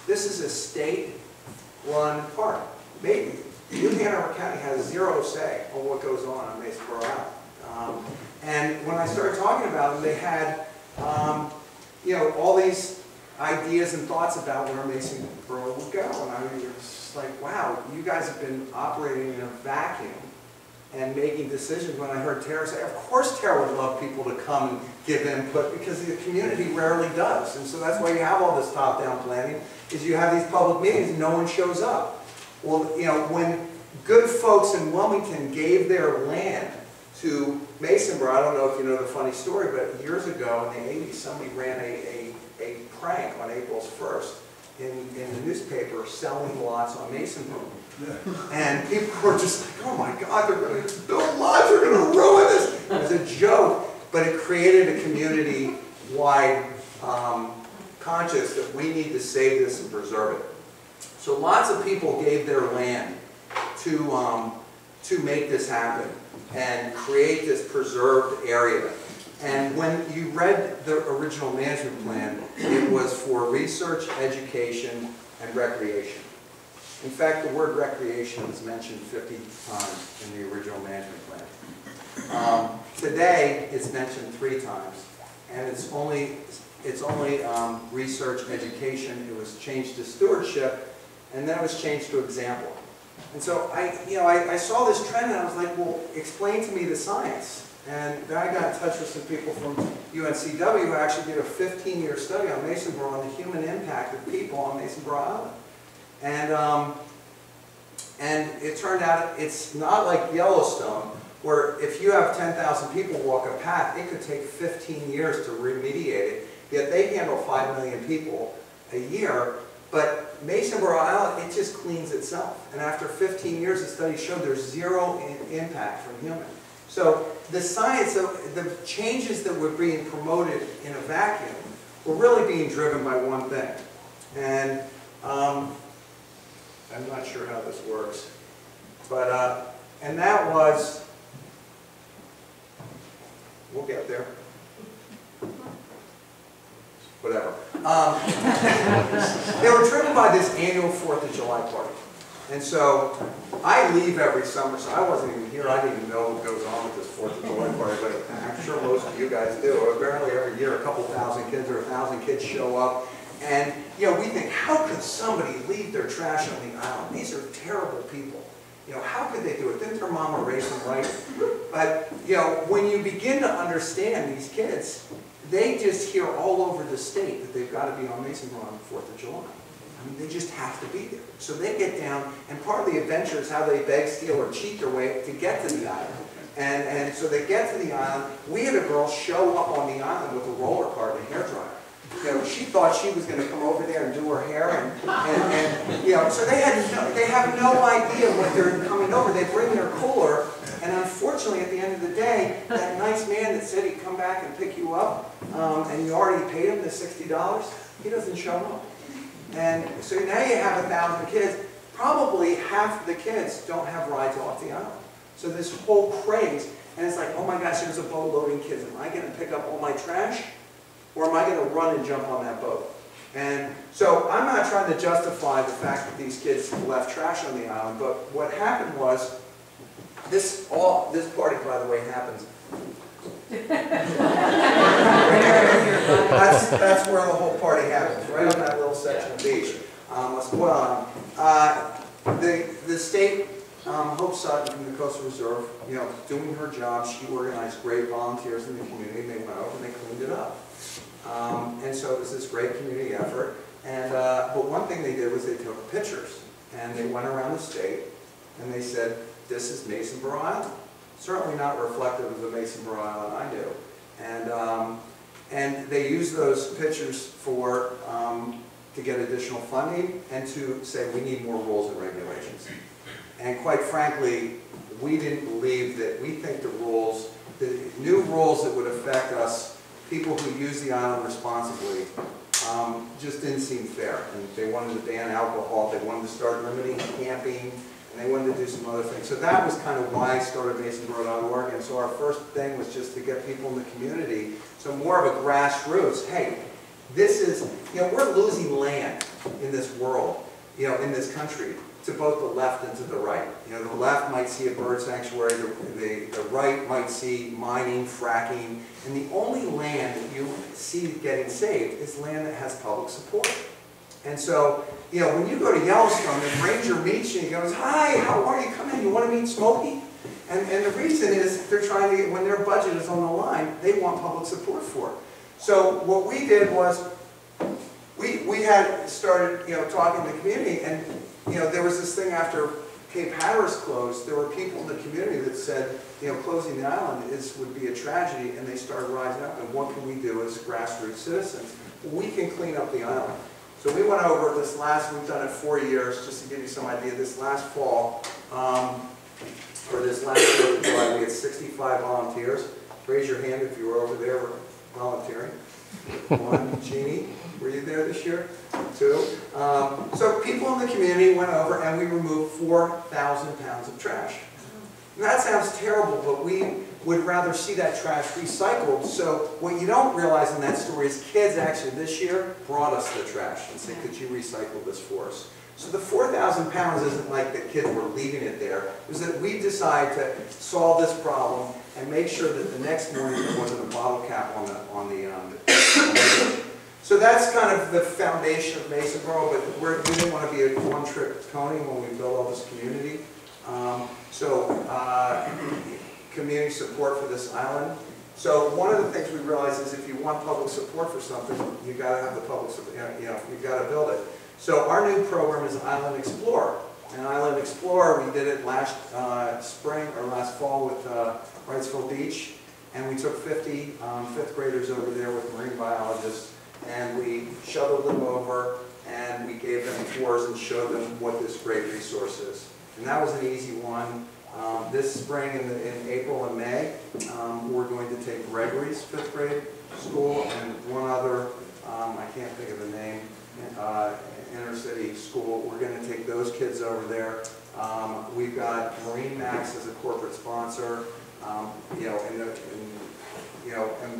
This is a state-run park. Maybe New Hanover County has zero say on what goes on Masonboro Island. And when I started talking about them, they had, you know, all these ideas and thoughts about where Masonboro would go. And I was just like, wow, you guys have been operating in a vacuum and making decisions. When I heard Tara say, of course Tara would love people to come and give input, because the community rarely does. And so that's why you have all this top-down planning, is you have these public meetings and no one shows up. Well, you know, when good folks in Wilmington gave their land to Masonboro, I don't know if you know the funny story, but years ago in the 80s, somebody ran a prank on April 1st in the newspaper selling lots on Masonboro. And people were just like, oh my God, they're going to build lots, they're going to ruin this. It was a joke, but it created a community-wide conscience that we need to save this and preserve it. So lots of people gave their land to make this happen and create this preserved area. And when you read the original management plan, it was for research, education, and recreation. In fact, the word recreation was mentioned 50 times in the original management plan. Today, it's mentioned 3 times, and it's only research, education. It was changed to stewardship, and then it was changed to example. And so I saw this trend, and I was like, well, explain to me the science. And then I got in touch with some people from UNCW who actually did a 15-year study on Masonboro and the human impact of people on Masonboro Island. And it turned out it's not like Yellowstone, where if you have 10,000 people walk a path, it could take 15 years to remediate it. Yet they handle 5 million people a year. But Masonboro Island, it just cleans itself. And after 15 years, the study showed there's zero impact from humans. So the science of the changes that were being promoted in a vacuum were really being driven by one thing. And I'm not sure how this works, but and that was, we'll get there. Whatever. They were driven by this annual 4th of July party. And so I leave every summer, so I wasn't even here. I didn't even know what goes on with this 4th of July party, but I'm sure most of you guys do. Apparently every year a couple thousand kids or 1,000 kids show up. And, you know, we think, how could somebody leave their trash on the island? These are terrible people. You know, how could they do it? Didn't their mama raise them right? But, you know, when you begin to understand these kids, they just hear all over the state that they've got to be on Masonboro on the 4th of July. I mean, they just have to be there. So they get down, and part of the adventure is how they beg, steal, or cheat their way to get to the island. And so they get to the island. We had a girl show up on the island with a roller cart and a hairdryer. You know, she thought she was going to come over there and do her hair, and you know, so they have no idea what they're coming over. They bring their cooler, and unfortunately, at the end of the day, that nice man that said he'd come back and pick you up, and you already paid him the $60, he doesn't show up. And so now you have 1,000 kids. Probably half of the kids don't have rides off the island. So this whole craze, and it's like, oh my gosh, there's a boat loading kids. Am I going to pick up all my trash? Or am I going to run and jump on that boat? And so I'm not trying to justify the fact that these kids left trash on the island, but what happened was, this party, by the way, happens. That's where the whole party happens, right on that little section of beach. The state, Hope Sutton from the Coastal Reserve, you know, doing her job, she organized great volunteers in the community, and they went over and they cleaned it up. And so it was this great community effort. And but one thing they did was they took pictures, and they went around the state, and they said, this is Masonboro Island. Certainly not reflective of the Masonboro Island I knew. And they used those pictures for to get additional funding and to say we need more rules and regulations. And quite frankly, we didn't believe that. We think the new rules that would affect us people who use the island responsibly just didn't seem fair. And they wanted to ban alcohol, they wanted to start limiting camping, and they wanted to do some other things. So that was kind of why I started Masonboro.org. And so our first thing was just to get people in the community, so more of a grassroots, hey, this is, we're losing land in this world, in this country, to both the left and to the right. The left might see a bird sanctuary, the right might see mining, fracking, and the only land that you see getting saved is land that has public support. And so, when you go to Yellowstone and ranger meets you and he goes, hi, how are you? Come in, you want to meet Smokey? And the reason is they're trying to, when their budget is on the line, they want public support for it. So what we did was, we had started, talking to the community, and there was this thing after Cape Hatteras closed, there were people in the community that said, closing the island would be a tragedy, and they started rising up, and what can we do as grassroots citizens? We can clean up the island. So we went over this we've done it 4 years, just to give you some idea, this last fall, or this last year, we had 65 volunteers. Raise your hand if you were over there volunteering. One, Jeannie, were you there this year? 2. So people in the community went over and we removed 4,000 pounds of trash. And that sounds terrible, but we would rather see that trash recycled. So what you don't realize in that story is kids actually this year brought us the trash and said, could you recycle this for us? So the 4,000 pounds isn't like the kids were leaving it there. It was that we decided to solve this problem and make sure that the next morning there wasn't a bottle cap on the So that's kind of the foundation of Masonboro, but we didn't want to be a one-trick pony when we built all this community. Community support for this island. So one of the things we realized is if you want public support for something, you got to have the public support, you've got to build it. So our new program is Island Explorer. And Island Explorer, we did it last spring or last fall with Wrightsville Beach. And we took 50 fifth graders over there with marine biologists, and we shuttled them over, and we gave them tours and showed them what this great resource is. And that was an easy one. This spring in April and May, we're going to take Gregory's fifth grade school and one other, I can't think of the name, inner city school. We're going to take those kids over there. We've got Marine Max as a corporate sponsor, and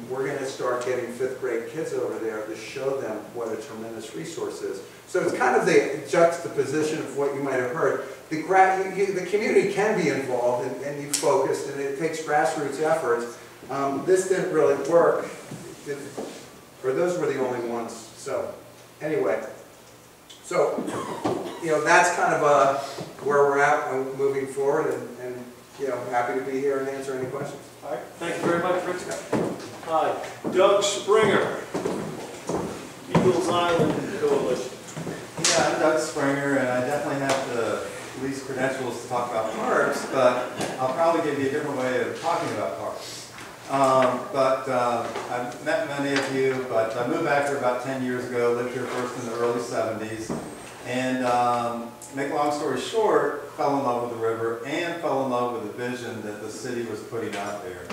we're going to start getting fifth grade kids over there to show them what a tremendous resource is. So it's kind of the juxtaposition of what you might have heard. The community can be involved and you focused, and it takes grassroots efforts. This didn't really work, or those were the only ones. So anyway, so that's kind of where we're at and moving forward, and happy to be here and answer any questions. All right, thank you very much, Rich. Hi, Doug Springer, Eagles Island Coalition. Yeah, I'm Doug Springer, and I definitely have the least credentials to talk about parks, but I'll probably give you a different way of talking about parks. I've met many of you, but I moved back here about 10 years ago, lived here first in the early 70s, and make a long story short, fell in love with the river and fell in love with the vision that the city was putting out there.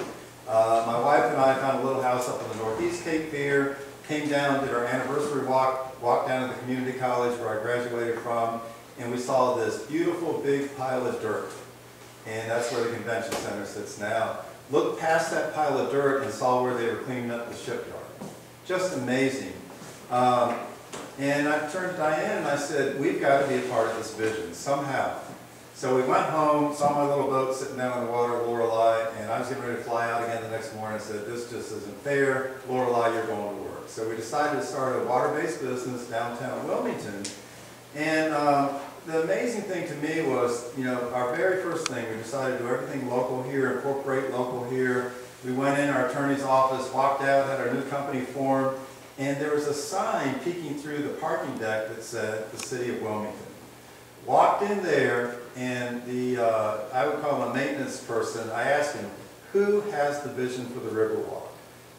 My wife and I found a little house up in the Northeast Cape Fear, came down, did our anniversary walked down to the community college where I graduated from, and we saw this beautiful big pile of dirt. And that's where the convention center sits now. Looked past that pile of dirt and saw where they were cleaning up the shipyard. Just amazing. And I turned to Diane and I said, we've got to be a part of this vision somehow. So we went home, saw my little boat sitting down on the water at Lorelei, and I was getting ready to fly out again the next morning. I said, this just isn't fair. Lorelei, you're going to work. So we decided to start a water-based business downtown Wilmington. And the amazing thing to me was, our very first thing, we decided to do everything local here, incorporate local here. We went in our attorney's office, walked out, had our new company formed, and there was a sign peeking through the parking deck that said the City of Wilmington. Walked in there, and I would call him a maintenance person. I asked him, who has the vision for the Riverwalk?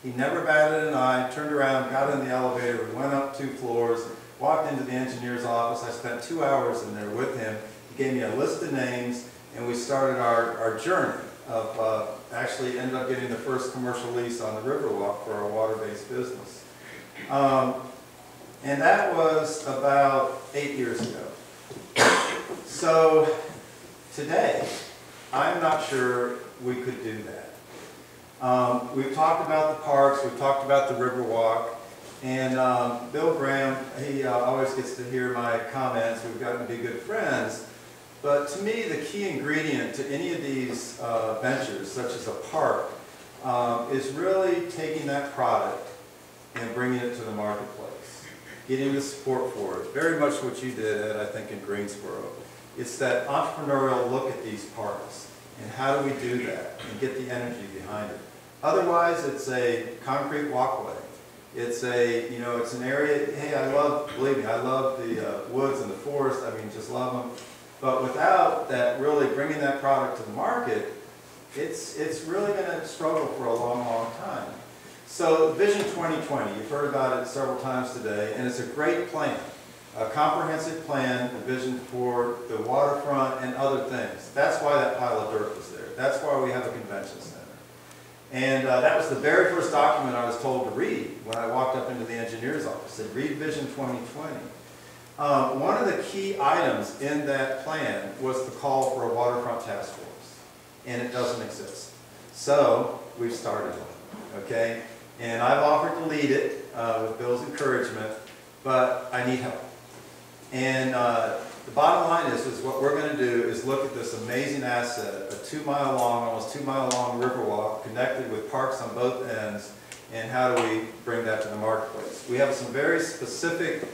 He never batted an eye, turned around, got in the elevator, we went up 2 floors, walked into the engineer's office. I spent 2 hours in there with him. He gave me a list of names, and we started our journey of actually ended up getting the first commercial lease on the Riverwalk for our water-based market-based business. And that was about 8 years ago. So today, I'm not sure we could do that. We've talked about the parks, we've talked about the Riverwalk, and Bill Graham, he always gets to hear my comments. We've gotten to be good friends. But to me, the key ingredient to any of these ventures, such as a park, is really taking that product and bringing it to the marketplace, getting the support for it. Very much what you did, Ed, I think, in Greensboro. It's that entrepreneurial look at these parks, and how do we do that and get the energy behind it. Otherwise, it's a concrete walkway. It's a, it's an area, hey, believe me, I love the woods and the forest, I mean, just love them. But without that, really bringing that product to the market, it's really going to struggle for a long, long time. So Vision 2020, you've heard about it several times today, and it's a great plan, a comprehensive plan, a vision for the waterfront and other things. That's why that pile of dirt was there. That's why we have a convention center. And that was the very first document I was told to read when I walked up into the engineer's office. It said, read Vision 2020. One of the key items in that plan was the call for a waterfront task force, and it doesn't exist. So we've started one, okay? And I've offered to lead it with Bill's encouragement, but I need help. And the bottom line is what we're going to do is look at this amazing asset, a 2-mile long, almost 2-mile long Riverwalk connected with parks on both ends, and how do we bring that to the marketplace. We have some very specific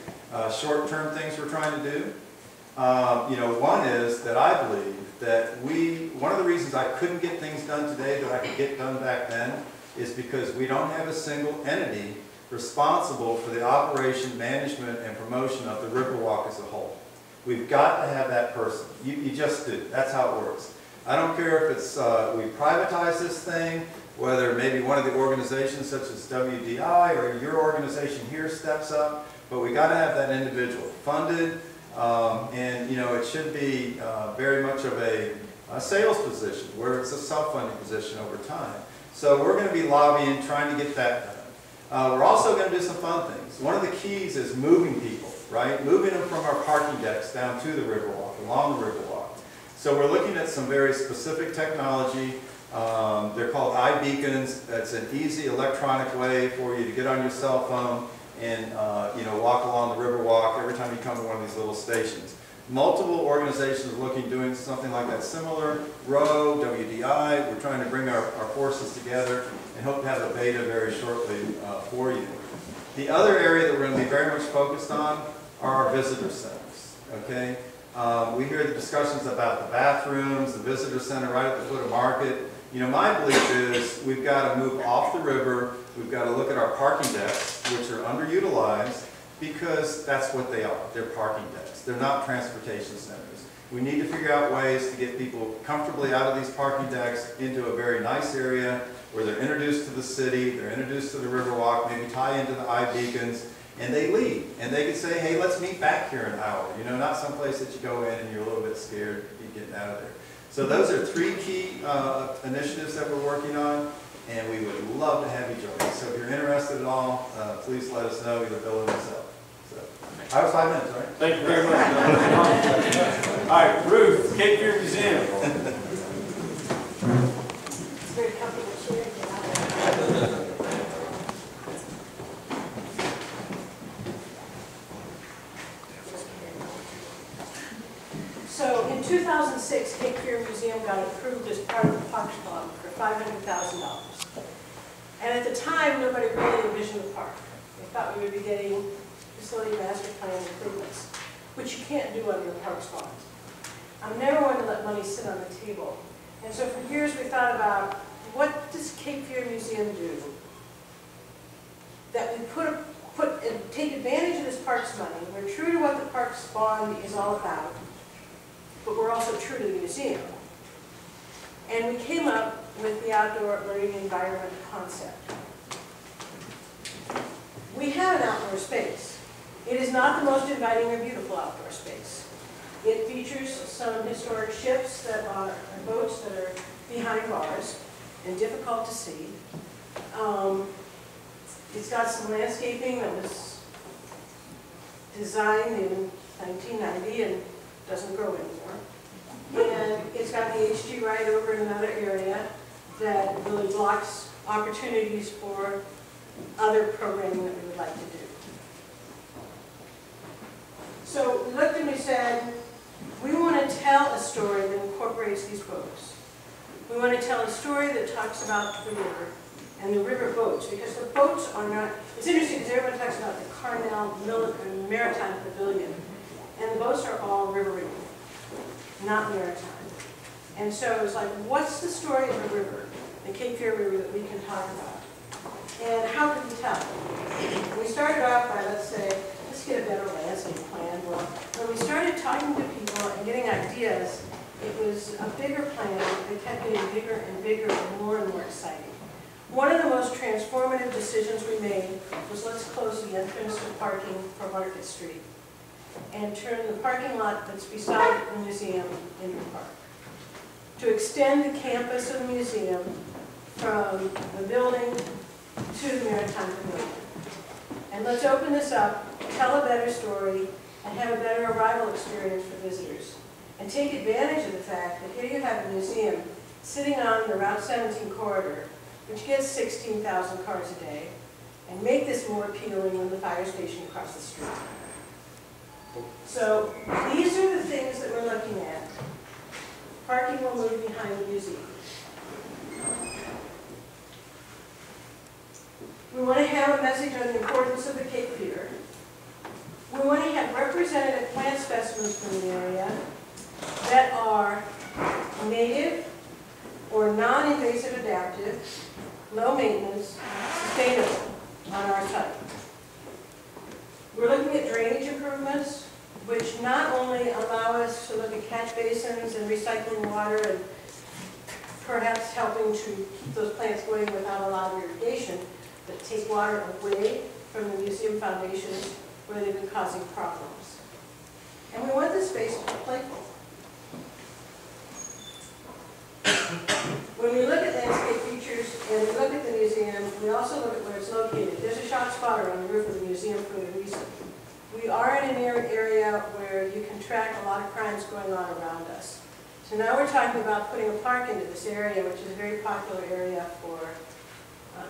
short-term things we're trying to do. One is that I believe that one of the reasons I couldn't get things done today that I could get done back then is because we don't have a single entity responsible for the operation, management, and promotion of the Riverwalk as a whole. We've got to have that person. You just do. That's how it works. I don't care if it's we privatize this thing, whether maybe one of the organizations such as WDI or your organization here steps up, but we got to have that individual funded, and it should be very much of a sales position where it's a self-funding position over time. So we're going to be lobbying, trying to get that done. We're also going to do some fun things. One of the keys is moving people, right? Moving them from our parking decks down to the Riverwalk, along the Riverwalk. So we're looking at some very specific technology. They're called iBeacons. It's an easy electronic way for you to get on your cell phone and walk along the Riverwalk every time you come to one of these little stations. Multiple organizations are doing something like that similar. ROW, WDI, we're trying to bring our forces together and hope to have a beta very shortly for you. The other area that we're going to be very much focused on are our visitor centers, okay? We hear the discussions about the bathrooms, the visitor center right at the foot of Market. My belief is we've got to move off the river. We've got to look at our parking decks, which are underutilized, because that's what they are. They're parking decks. They're not transportation centers. We need to figure out ways to get people comfortably out of these parking decks into a very nice area where they're introduced to the city, they're introduced to the Riverwalk, maybe tie into the iBeacons, and they leave. And they can say, hey, let's meet back here in an hour. Not someplace that you go in and you're a little bit scared of getting out of there. So those are 3 key initiatives that we're working on, and we would love to have you join us. So if you're interested at all, please let us know, either Bill or myself. So, I was 5 minutes, right? Thank you very much. All right, Ruth, Cape Fear Museum. Very comfortable chair. So in 2006, Cape Fear Museum got approved as part of the Parks Fund for $500,000. And at the time, nobody really envisioned the park. They thought we would be getting facility master plan improvements, which you can't do under the Parks Fund. I'm never one to let money sit on the table. And so for years we thought about, what does Cape Fear Museum do that we take advantage of this parks money? We're true to what the Parks Fund is all about, but we're also true to the museum. And we came up with the outdoor learning environment concept. We have an outdoor space. It is not the most inviting or beautiful outdoor space. It features some historic ships that are boats that are behind bars and difficult to see. It's got some landscaping that was designed in 1990 and doesn't grow anymore. And it's got the HG right over in another area that really blocks opportunities for other programming that we would like to do. So we looked and we said, we want to tell a story that incorporates these boats. We want to tell a story that talks about the river and the river boats, because the boats are not, it's interesting because everyone talks about the Carnell Maritime Pavilion, and the boats are all riverine, not maritime. And so it's like, what's the story of the river, the Cape Fear River, that we can talk about? And how can we tell? We started off by, let's say, let's get a better landscape plan. Well, when we started talking to people and getting ideas, it was a bigger plan that kept getting bigger and bigger and more exciting. One of the most transformative decisions we made was let's close the entrance to parking for Market Street and turn the parking lot that's beside the museum into a park. To extend the campus of the museum from the building to the Maritime Pavilion. And let's open this up, tell a better story, and have a better arrival experience for visitors. And take advantage of the fact that here you have a museum sitting on the Route 17 corridor, which gets 16,000 cars a day, and make this more appealing than the fire station across the street. So these are the things that we're looking at. Parking will move behind the museum. We want to have a message on the importance of the Cape Fear. We want to have representative plant specimens from the area that are native or non-invasive adaptive, low maintenance, sustainable on our site. We're looking at drainage improvements, which not only allow us to look at catch basins and recycling water and perhaps helping to keep those plants going without a lot of irrigation, but take water away from the museum foundations where they've been causing problems. And we want this space to be playful. When we look at landscape features and we look at the museum, we also look at where it's located. There's a shot spotter on the roof of the museum for a reason. We are in an area where you can track a lot of crimes going on around us. So now we're talking about putting a park into this area, which is a very popular area for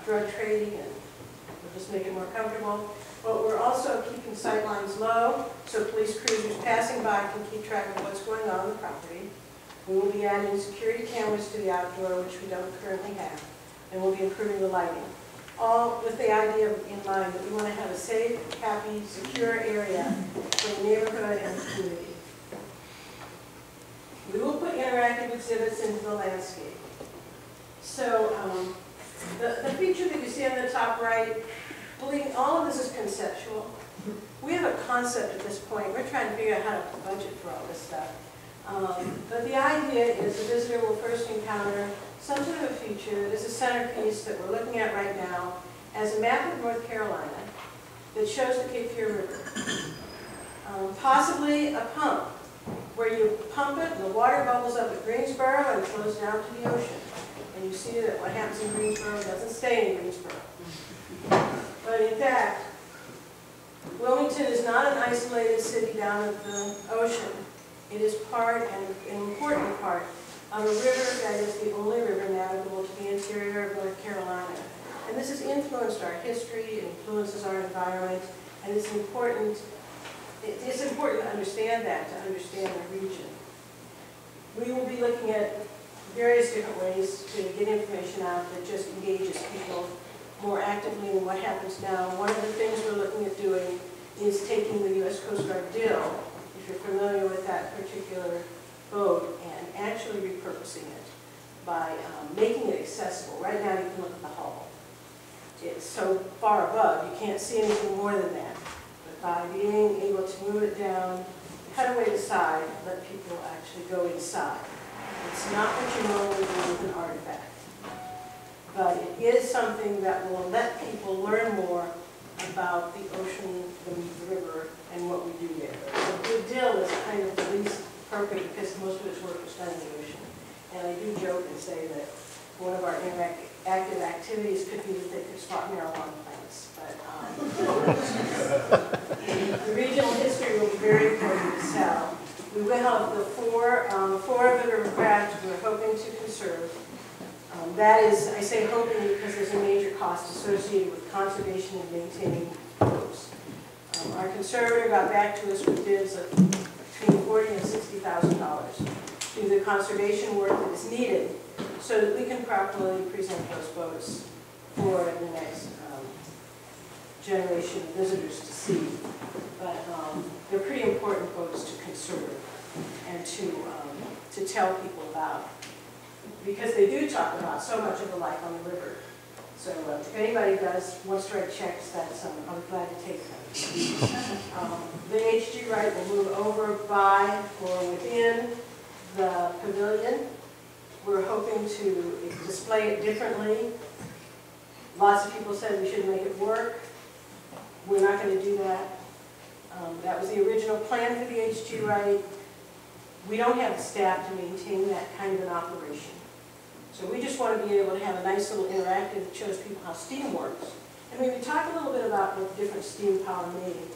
drug trading, and we'll just make it more comfortable. But we're also keeping sight lines low, so police cruisers passing by can keep track of what's going on the property. We will be adding security cameras to the outdoor, which we don't currently have, and we'll be improving the lighting. All with the idea in mind that we want to have a safe, happy, secure area for the neighborhood and the community. We will put interactive exhibits into the landscape. So the feature that you see on the top right, believe me, all of this is conceptual. We have a concept at this point. We're trying to figure out how to budget for all this stuff. But the idea is the visitor will first encounter some sort of a feature. There's a centerpiece that we're looking at right now as a map of North Carolina that shows the Cape Fear River. Possibly a pump, where you pump it and the water bubbles up at Greensboro and flows down to the ocean. And you see that what happens in Greensboro doesn't stay in Greensboro. But in fact, Wilmington is not an isolated city down at the ocean. It is part, and an important part, of a river that is the only river navigable to the interior of North Carolina. And this has influenced our history, it influences our environment, and it's important to understand that, to understand the region. We will be looking at various different ways to get information out that just engages people more actively than what happens now. One of the things we're looking at doing is taking the U.S. Coast Guard Dill, if you're familiar with that particular boat, and actually repurposing it by making it accessible. Right now you can look at the hull. It's so far above you can't see anything more than that. But by being able to move it down, cut away the side, let people actually go inside. It's not what you normally do with an artifact. But it is something that will let people learn more about the ocean, the river, and what we do there. So the Dill is kind of the least perfect because most of its work is done in the ocean. And I do joke and say that one of our interactive activities could be that they could spot marijuana plants. But The regional history will be very important to tell. We will have the four rivercraft we're hoping to conserve. That is, I say hoping because there's a major cost associated with conservation and maintaining those. Our conservator got back to us with bids of between $40,000 and $60,000 to do the conservation work that is needed so that we can properly present those boats for the next generation of visitors to see. But they're pretty important boats to conserve and to tell people about, because they do talk about so much of the life on the river. So if anybody wants to write checks, I'm glad to take them. The HG Wright will move over by or within the pavilion. We're hoping to display it differently. Lots of people said we should make it work. We're not going to do that. That was the original plan for the HG Wright. We don't have the staff to maintain that kind of an operation. So we just want to be able to have a nice little interactive that shows people how steam works. And maybe talk a little bit about what different steam power made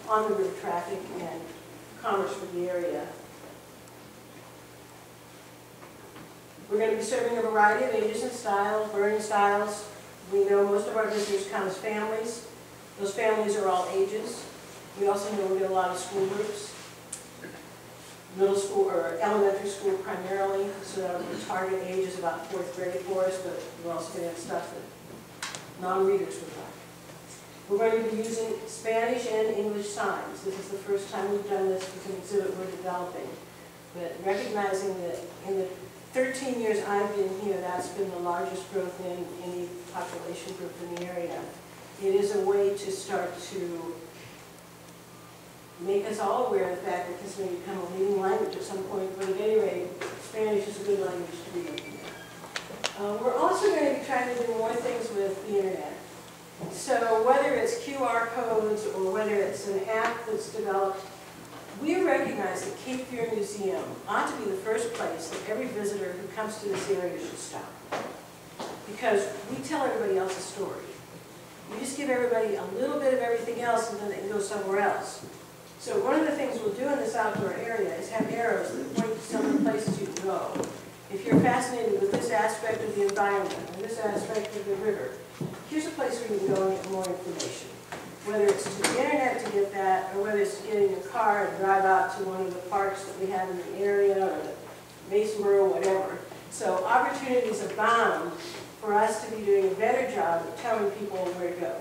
on the river traffic and commerce for the area. We're going to be serving a variety of ages and styles, burning styles. We know most of our visitors come as families. Those families are all ages. We also know we get a lot of school groups. Middle school or elementary school primarily, so that the target age is about 4th grade for us, but we're also going to have stuff that non-readers would like. We're going to be using Spanish and English signs. This is the first time we've done this with an exhibit we're developing. But recognizing that in the 13 years I've been here, that's been the largest growth in any population group in the area. It is a way to start to make us all aware of the fact that this may become a leading language at some point, but at any rate, Spanish is a good language to be in. We're also going to be trying to do more things with the internet. So whether it's QR codes or whether it's an app that's developed, we recognize that Cape Fear Museum ought to be the first place that every visitor who comes to this area should stop. Because we tell everybody else a story. We just give everybody a little bit of everything else and then they can go somewhere else. So one of the things we'll do in this outdoor area is have arrows that point to some of the places you can go. If you're fascinated with this aspect of the environment or this aspect of the river, here's a place where you can go and get more information. Whether it's to the internet to get that, or whether it's to get in your car and drive out to one of the parks that we have in the area, or the Masonboro, whatever. So opportunities abound for us to be doing a better job of telling people where to go.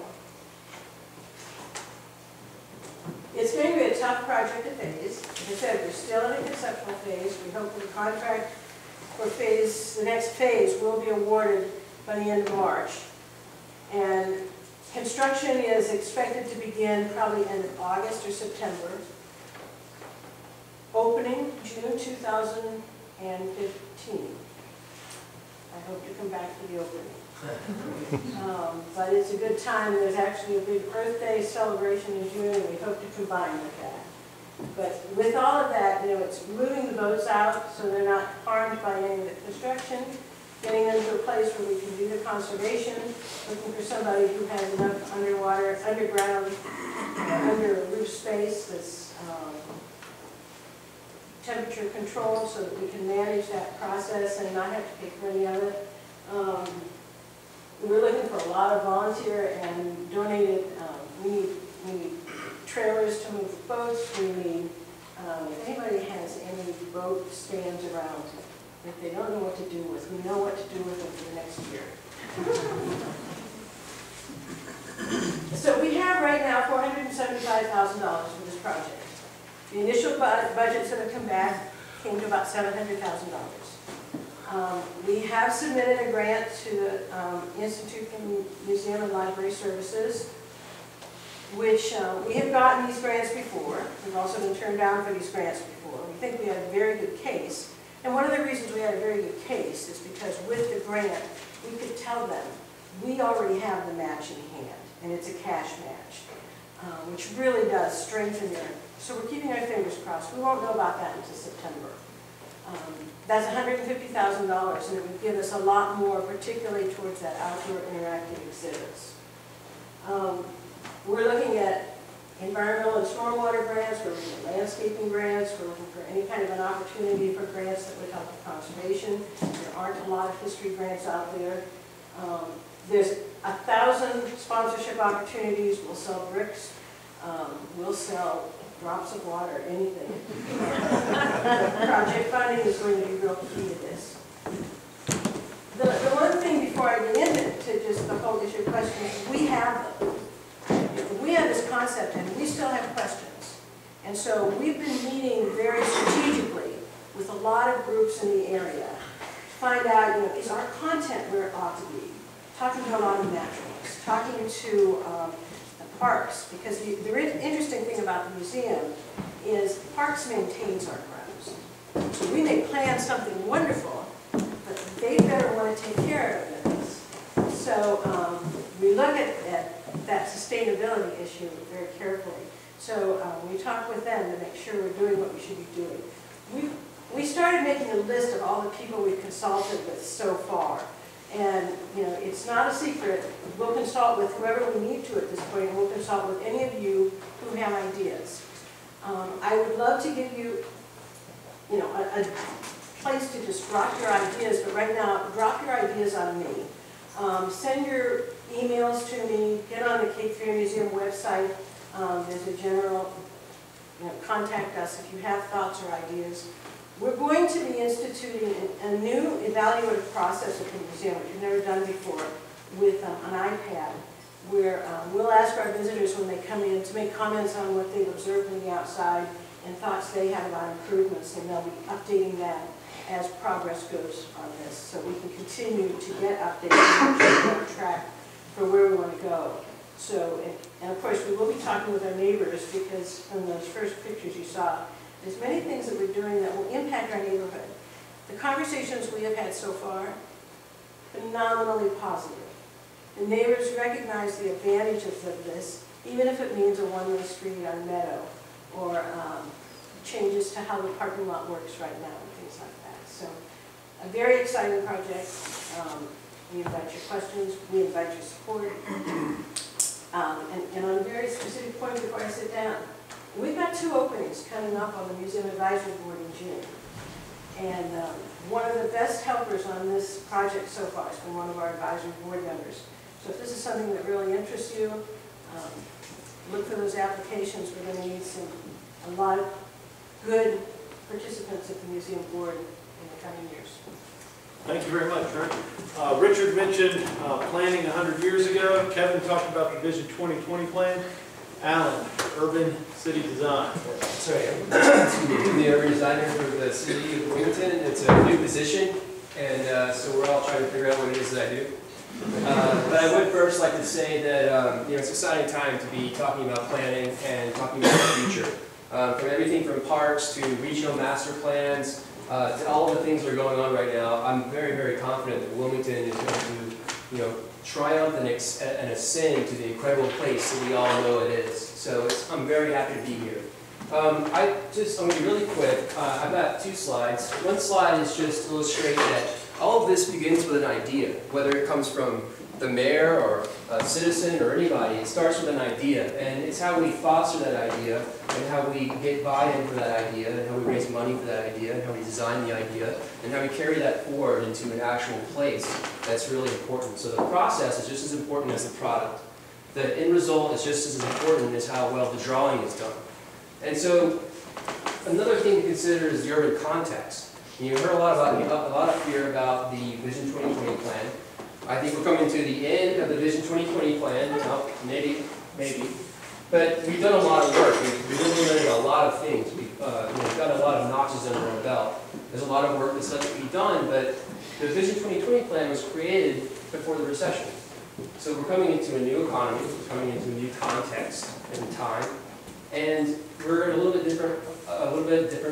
It's going to be a tough project to phase. As I said, we're still in a conceptual phase. We hope that the contract for the next phase will be awarded by the end of March. And construction is expected to begin probably end of August or September. Opening June 2015. I hope to come back for the opening. But it's a good time. There's actually a big Earth Day celebration in June, and we hope to combine with that. But with all of that, you know, it's moving the boats out so they're not harmed by any of the construction, getting them to a place where we can do the conservation, looking for somebody who has enough underground, under roof space that's temperature controlled so that we can manage that process and not have to pay for any of it. We're looking for a lot of volunteer and donated, we need trailers to move the boats. We need, if anybody has any boat stands around that they don't know what to do with, we know what to do with them for the next year. So we have right now $475,000 for this project. The initial budgets that have come back came to about $700,000. We have submitted a grant to the Institute for Museum and Library Services, which we have gotten these grants before. We've also been turned down for these grants before. We think we had a very good case. And one of the reasons we had a very good case is because with the grant, we could tell them, we already have the match in hand, and it's a cash match, which really does strengthen your. So we're keeping our fingers crossed. We won't know about that until September. That's $150,000, and it would give us a lot more, particularly towards that outdoor interactive exhibits. We're looking at environmental and stormwater grants, we're looking at landscaping grants, we're looking for any kind of an opportunity for grants that would help with conservation. There aren't a lot of history grants out there. There's 1,000 sponsorship opportunities. We'll sell bricks, we'll sell drops of water, anything. Project funding is going to be real key to this. The one thing before I get into just the whole issue of questions, we have them. We have this concept and we still have questions. And so we've been meeting very strategically with a lot of groups in the area to find out, is our content where it ought to be? Talking to a lot of naturalists, talking to the parks, because the interesting thing about the museum is parks maintains our grounds. So we may plan something wonderful, but they better want to take care of it. So we look at that sustainability issue very carefully. So we talk with them to make sure we're doing what we should be doing. We started making a list of all the people we've consulted with so far. And it's not a secret. We'll consult with whoever we need to at this point, and we'll consult with any of you who have ideas. I would love to give you, a place to just drop your ideas, but right now, drop your ideas on me. Send your emails to me, get on the Cape Fear Museum website. There's a general, contact us if you have thoughts or ideas. We're going to be instituting a new evaluative process at the museum, which we've never done before, with an iPad, where we'll ask our visitors when they come in to make comments on what they've observed in the outside and thoughts they have about improvements, and they'll be updating that as progress goes on this, so we can continue to get updates and keep on track for where we want to go. So, and of course, we will be talking with our neighbors, because from those first pictures you saw, there's many things that we're doing that will impact our neighborhood. The conversations we have had so far, phenomenally positive. The neighbors recognize the advantages of this, even if it means a one-way street on Meadow, or changes to how the parking lot works right now, and things like that. So, a very exciting project. We invite your questions, we invite your support. And on a very specific point before I sit down, we've got 2 openings coming up on the Museum Advisory Board in June. And one of the best helpers on this project so far has been one of our advisory board members. So if this is something that really interests you, look for those applications. We're going to need a lot of good participants at the museum board in the coming years. Thank you very much, Rick. Richard mentioned planning 100 years ago. Kevin talked about the Vision 2020 plan. Alan, urban city design. That's right. I'm the urban designer for the city of Wilmington. It's a new position, and so we're all trying to figure out what it is that I do. But I would first like to say that it's an exciting time to be talking about planning and talking about the future. From everything from parks to regional master plans, to all of the things that are going on right now, I'm very, very confident that Wilmington is going to, triumph and ascend to the incredible place that we all know it is. So I'm very happy to be here. I'm going to be really quick. I've got 2 slides. One slide is just to illustrate that all of this begins with an idea, whether it comes from the mayor or a citizen or anybody. It starts with an idea, and it's how we foster that idea, and how we get buy-in for that idea, and how we raise money for that idea, and how we design the idea, and how we carry that forward into an actual place. That's really important. So the process is just as important as the product. The end result is just as important as how well the drawing is done. And so another thing to consider is the urban context. You heard a lot here about the Vision 2020 plan. I think we're coming to the end of the Vision 2020 plan. Well, maybe. But we've done a lot of work. We've really learned a lot of things. We've got a lot of notches under our belt. There's a lot of work that's left to be done, but the Vision 2020 plan was created before the recession. So we're coming into a new economy, we're coming into a new context and time, and we're in a little bit different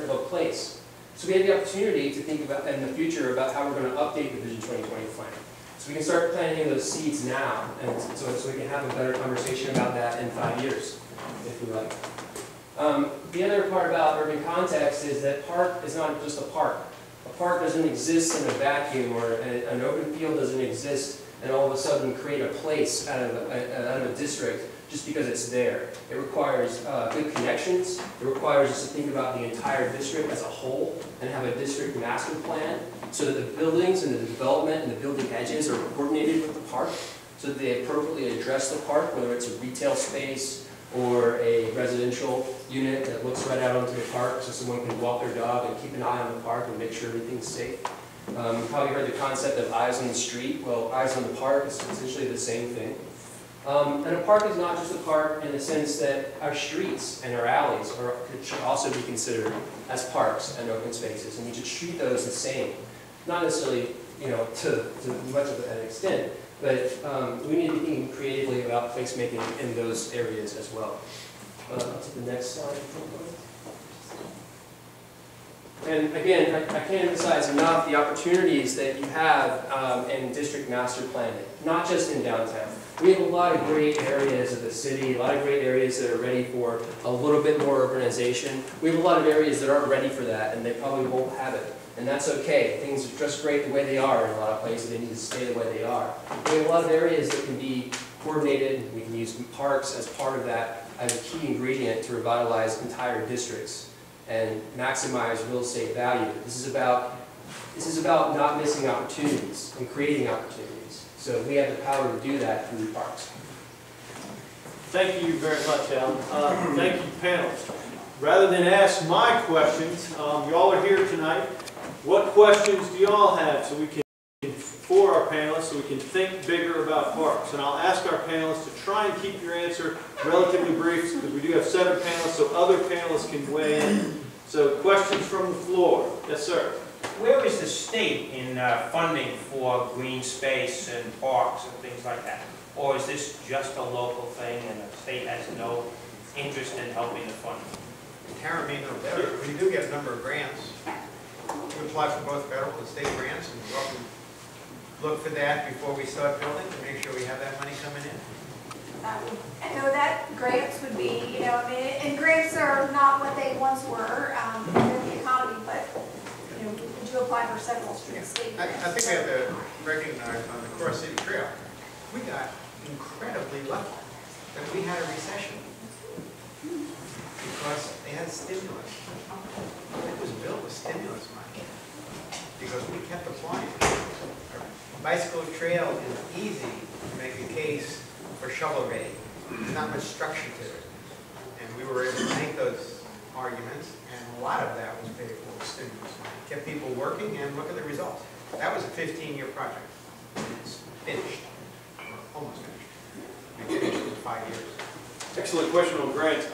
of a place. So we have the opportunity to think about in the future about how we're going to update the Vision 2020 plan. So we can start planting those seeds now, and so we can have a better conversation about that in 5 years, if we like. The other part about urban context is that park is not just a park. A park doesn't exist in a vacuum, or an open field doesn't exist and all of a sudden create a place out of a district just because it's there. It requires good connections. It requires us to think about the entire district as a whole and have a district master plan so that the buildings and the development and the building edges are coordinated with the park so that they appropriately address the park, whether it's a retail space or a residential unit that looks right out onto the park so someone can walk their dog and keep an eye on the park and make sure everything's safe. You probably heard the concept of eyes on the street. Well, eyes on the park is essentially the same thing. And a park is not just a park in the sense that our streets and our alleys should also be considered as parks and open spaces, and we should treat those the same. Not necessarily, to much of an extent, but we need to be thinking creatively about placemaking in those areas as well. To the next slide. And again, I can't emphasize enough the opportunities that you have in district master planning, not just in downtown. We have a lot of great areas of the city, a lot of great areas that are ready for a little bit more urbanization. We have a lot of areas that aren't ready for that, and they probably won't have it. And that's okay. Things are just great the way they are in a lot of places. They need to stay the way they are. We have a lot of areas that can be coordinated. We can use parks as part of that, as a key ingredient to revitalize entire districts and maximize real estate value. This is about not missing opportunities and creating opportunities. So we have the power to do that through parks. Thank you very much, Alan. Thank you, panelists. Rather than ask my questions, y'all are here tonight. What questions do y'all have for our panelists so we can think bigger about parks? And I'll ask our panelists to try and keep your answer relatively brief because we do have 7 panelists so other panelists can weigh in. So questions from the floor. Yes, sir. Where is the state in funding for green space and parks and things like that? Or is this just a local thing and the state has no interest in helping the fund? Tara may know better. We do get a number of grants. We apply for both federal and state grants, and we often look for that before we start building to make sure we have that money coming in. I know that grants would be, and grants are not what they once were in the economy, but, would you apply for several state grants? I think we have to recognize on the Core City Trail, we got incredibly lucky that we had a recession because they had stimulus. It was built with stimulus money because we kept applying. A bicycle trail is easy to make a case for shovel ready. There's not much structure to it. And we were able to make those arguments, and a lot of that was paid for with stimulus money. Kept people working, and look at the results. That was a 15-year project. It's finished, or almost finished. We finished in 5 years. Excellent question on grants.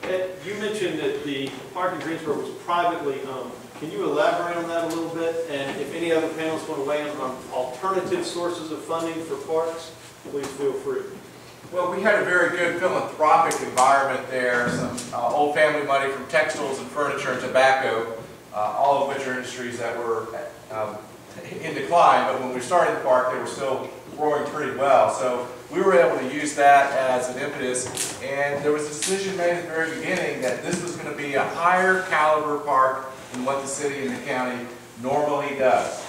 Ed, you mentioned that the park in Greensboro was privately owned. Can you elaborate on that a little bit? And if any other panelists want to weigh in on alternative sources of funding for parks, please feel free. Well, we had a very good philanthropic environment there, some old family money from textiles and furniture and tobacco, all of which are industries that were in decline, but when we started the park, they were still growing pretty well. So we were able to use that as an impetus, and there was a decision made at the very beginning that this was going to be a higher caliber park than what the city and the county normally does.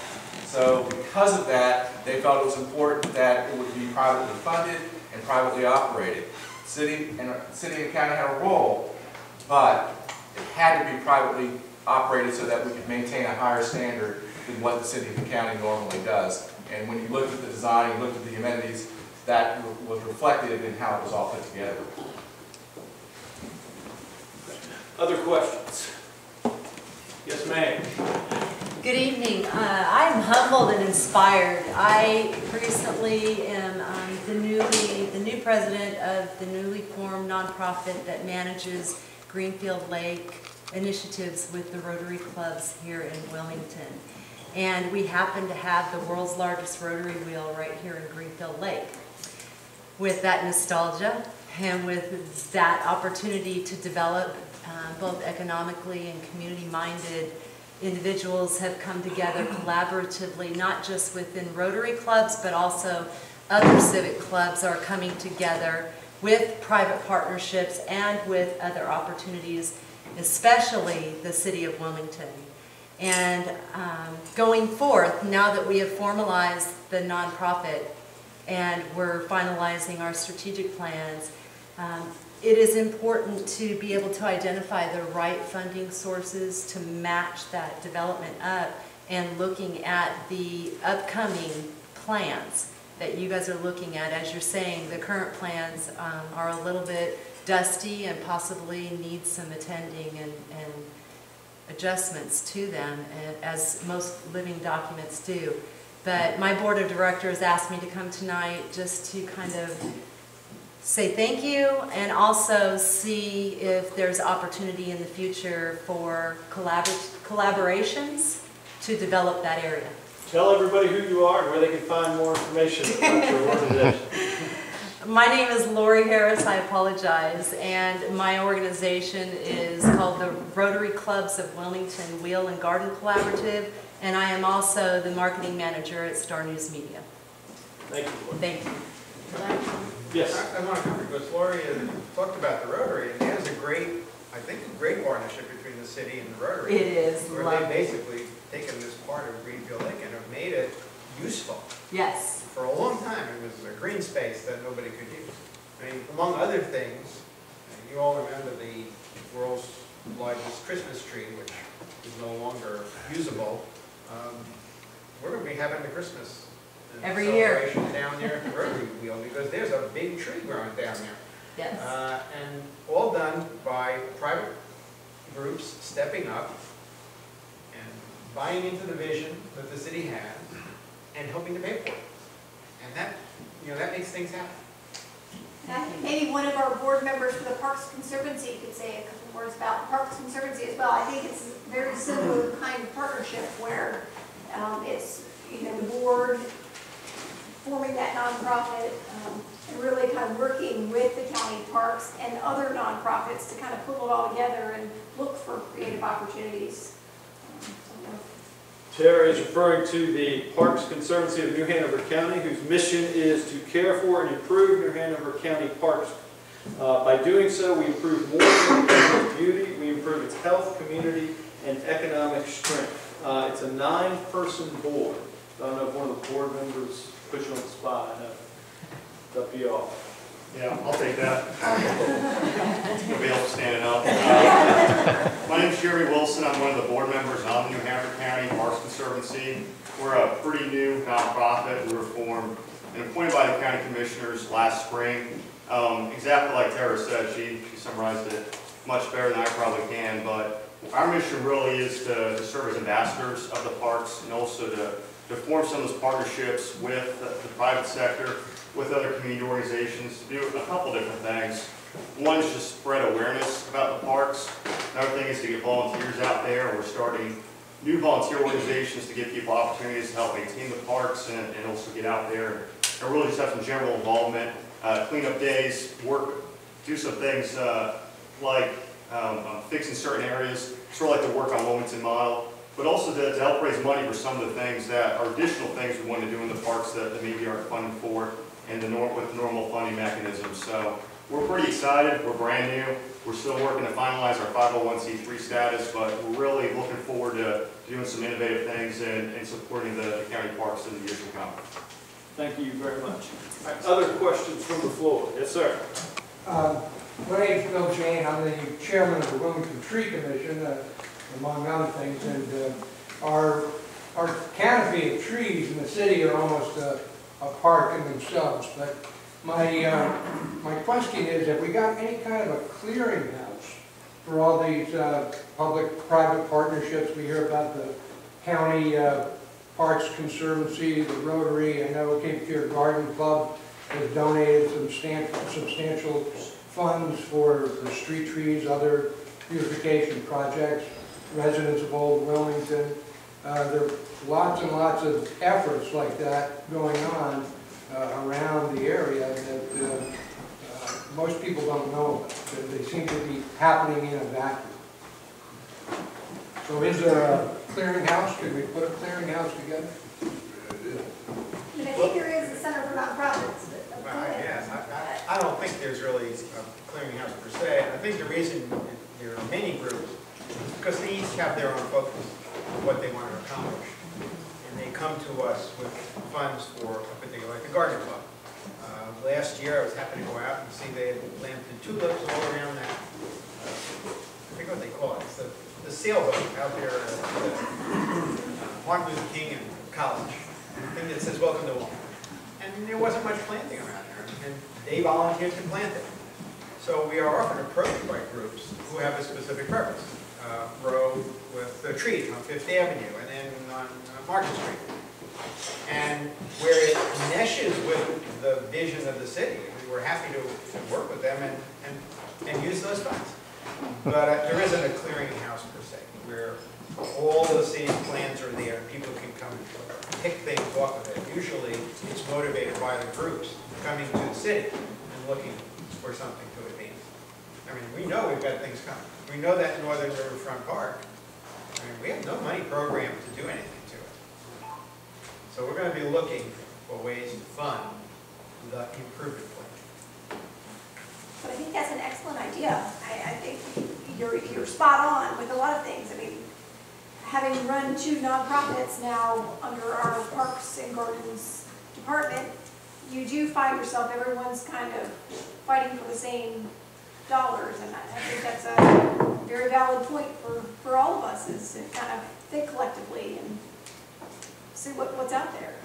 So because of that, they felt it was important that it would be privately funded and privately operated. The city and county had a role, but it had to be privately operated so that we could maintain a higher standard than what the city and the county normally does. And when you looked at the design, you looked at the amenities, that was reflected in how it was all put together. Other questions? Yes, ma'am. Good evening. I'm humbled and inspired. I recently am the new president of the newly formed nonprofit that manages Greenfield Lake initiatives with the Rotary clubs here in Wilmington. And we happen to have the world's largest rotary wheel right here in Greenfield Lake. With that nostalgia and with that opportunity to develop both economically and community-minded individuals have come together collaboratively, not just within Rotary clubs, but also other civic clubs are coming together with private partnerships and with other opportunities, especially the City of Wilmington. And going forth, now that we have formalized the nonprofit, and we're finalizing our strategic plans. It is important to be able to identify the right funding sources to match that development up, and looking at the upcoming plans that you guys are looking at. As you're saying, the current plans are a little bit dusty and possibly need some attending and adjustments to them, as most living documents do. But my board of directors asked me to come tonight just to kind of say thank you, and also see if there's opportunity in the future for collaborations to develop that area. Tell everybody who you are and where they can find more information about your organization. My name is Lori Harris, I apologize, and my organization is called the Rotary Clubs of Wilmington Wheel and Garden Collaborative, and I am also the marketing manager at Star News Media. Thank you, Lori. Thank you. Yes. I want to come because Lori talked about the Rotary, and it is a great, I think, a great partnership between the city and the Rotary. It is where lovely. they basically taken this part of Greenfield Lake and have made it useful. Yes. For a long time, it was a green space that nobody could use. I mean, among other things, you all remember the world's largest Christmas tree, which is no longer usable. We're going to be having the Christmas every year celebration down there at the Rotary Wheel, because there's a big tree growing down there. Yes. And all done by private groups stepping up and buying into the vision that the city has and helping to pay for it. And that, that makes things happen. I think maybe one of our board members for the Parks Conservancy could say a couple words about the Parks Conservancy as well. I think it's a very similar kind of partnership where it's, the board forming that nonprofit and really kind of working with the county parks and other nonprofits to kind of pull it all together and look for creative opportunities. Tara is referring to the Parks Conservancy of New Hanover County, whose mission is to care for and improve New Hanover County parks. By doing so, we improve more than the county's beauty, we improve its health, community, and economic strength. It's a 9-person board. I don't know if one of the board members put you on the spot. I know. It's up to y'all. Yeah, I'll take that. Nobody else standing up. My name is Jeremy Wilson. I'm one of the board members of the New Hanover County Parks Conservancy. We're a pretty new nonprofit. We were formed and appointed by the county commissioners last spring. Exactly like Tara said, she summarized it much better than I probably can, but our mission really is to serve as ambassadors of the parks, and also to form some of those partnerships with the private sector, with other community organizations, to do a couple different things. One is just spread awareness about the parks. Another thing is to get volunteers out there. We're starting new volunteer organizations to give people opportunities to help maintain the parks and also get out there and really just have some general involvement, clean up days, do some things like fixing certain areas, sort of like the work on Wilmington model, but also to help raise money for some of the things that are additional things we want to do in the parks that maybe aren't funded for, and with normal funding mechanisms. So we're pretty excited. We're brand new. We're still working to finalize our 501c3 status, but we're really looking forward to doing some innovative things and supporting the county parks in the years to come. Thank you very much. All right, other questions from the floor? Yes, sir. My name is Bill Jane. I'm the chairman of the Wilmington Tree Commission, among other things, and our canopy of trees in the city are almost a park in themselves. But my question is, have we got any kind of a clearinghouse for all these public-private partnerships? We hear about the county Parks Conservancy, the Rotary. I know Cape Fear Garden Club has donated substantial funds for the street trees, other beautification projects, residents of Old Wilmington. There are lots and lots of efforts like that going on around the area that most people don't know about. They seem to be happening in a vacuum. So is there a clearinghouse? Could we put a clearinghouse together? And I think there is a Center for Nonprofits. Yes, I don't think there's really a clearinghouse per se. I think the reason there are many groups is because they each have their own focus of what they want to accomplish. And they come to us with funds for a particular, like the garden club. Last year, I was happy to go out and see they had planted tulips all around that, I forget what they call it, it's the sailboat out there at Martin Luther King and College, the thing that says welcome to Walmart. And there wasn't much planting around there, and they volunteered to plant it. So we are often approached by groups who have a specific purpose. Row with the trees on Fifth Avenue and then on Market Street. And where it meshes with the vision of the city, we're happy to work with them and use those funds. But there isn't a clearinghouse per se, where all the city's plans are there, people can come and pick things off of it. Usually it's motivated by the groups coming to the city and looking for something to advance. I mean, we know we've got things coming. We know that Northern Riverfront Park, I mean, we have no money programmed to do anything to it. So we're going to be looking for ways to fund the improvement plan. But I think that's an excellent idea. I think you're spot on with a lot of things. I mean, having run 2 nonprofits now under our Parks and Gardens department, you do find yourself, everyone's kind of fighting for the same dollars, and I think that's a very valid point for all of us, is to kind of think collectively and see what's out there.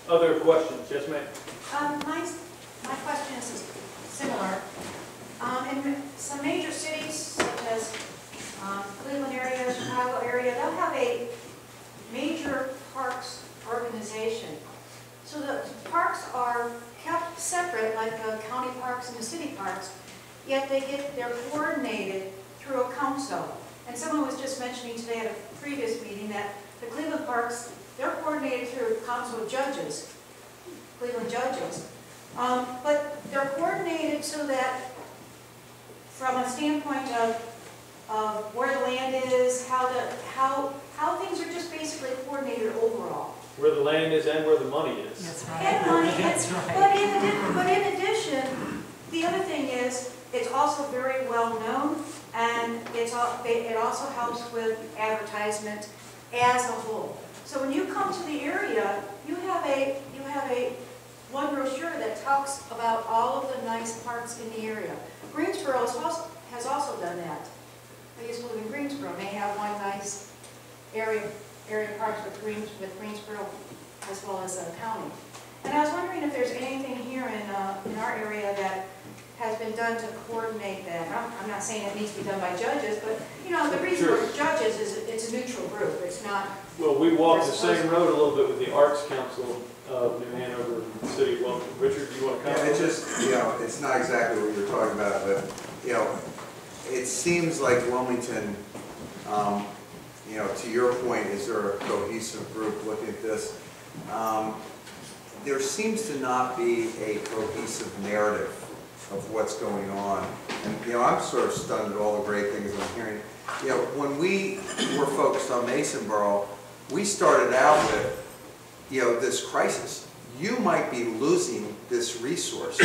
Other questions? Yes, ma'am. My question is similar. In some major cities, such as Cleveland area, Chicago area, they'll have a major parks organization. So the parks are kept separate, like the county parks and the city parks, yet they're coordinated through a council. And someone was just mentioning today at a previous meeting that the Cleveland parks, they're coordinated through a council of judges, Cleveland judges. But they're coordinated so that, from a standpoint of where the land is, how things are just basically coordinated overall. Where the land is and where the money is. That's right. And money, That's right. but in addition, the other thing is, it's also very well known, and it also helps with advertisement as a whole. So when you come to the area, you have a one brochure that talks about all of the nice parks in the area. Greensboro has also done that. I used to live in Greensboro, and they have one nice area parks with Greensboro as well as the county. And I was wondering if there's anything here in our area that has been done to coordinate that. I'm not saying it needs to be done by judges, but the reason Sure. for judges is it's a neutral group. It's not. Well, we walk the same road a little bit with the Arts Council of New Hanover and the City of Wilmington. Richard, do you want to comment? Yeah, it's just, it's not exactly what you're talking about, but, it seems like Wilmington, to your point, is there a cohesive group looking at this? There seems to not be a cohesive narrative of what's going on. And, I'm sort of stunned at all the great things I'm hearing. When we were focused on Masonboro, we started out with, this crisis. You might be losing this resource.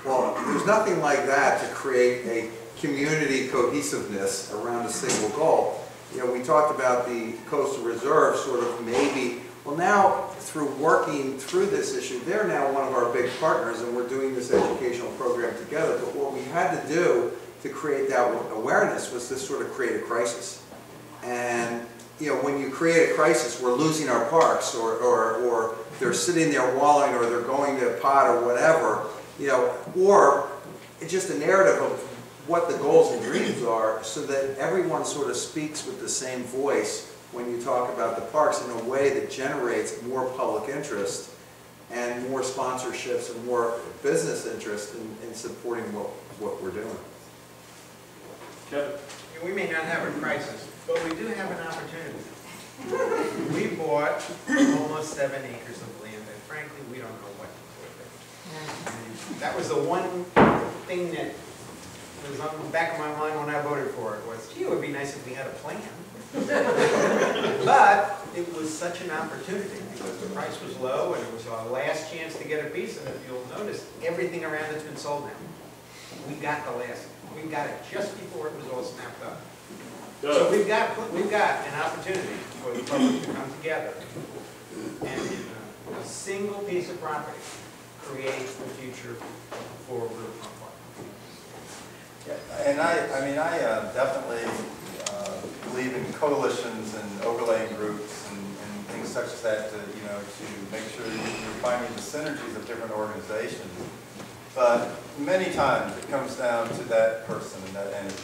Well, there's nothing like that to create a community cohesiveness around a single goal. We talked about the coastal reserve sort of maybe, well now through working through this issue, they're now one of our big partners and we're doing this educational program together. But what we had to do to create that awareness was to sort of create a crisis. And when you create a crisis, we're losing our parks or they're sitting there wallowing or they're going to a pot or whatever, or it's just a narrative of what the goals and dreams are so that everyone sort of speaks with the same voice when you talk about the parks in a way that generates more public interest and more sponsorships and more business interest in supporting what we're doing. Kevin? We may not have a crisis, but we do have an opportunity. We bought almost 7 acres of land, and frankly, we don't know what to do with it. That was the one thing that was on the back of my mind when I voted for it, was, gee, it would be nice if we had a plan. But it was such an opportunity because the price was low and it was our last chance to get a piece, and if you'll notice, everything around it's been sold now. We got it just before it was all snapped up. So we've got an opportunity for the public to come together and in a single piece of property create the future for Riverfront Park. Yeah, and I mean, I definitely believe in coalitions and overlaying groups and things such as that to, you know, to make sure you're finding the synergies of different organizations. But many times it comes down to that person and that entity.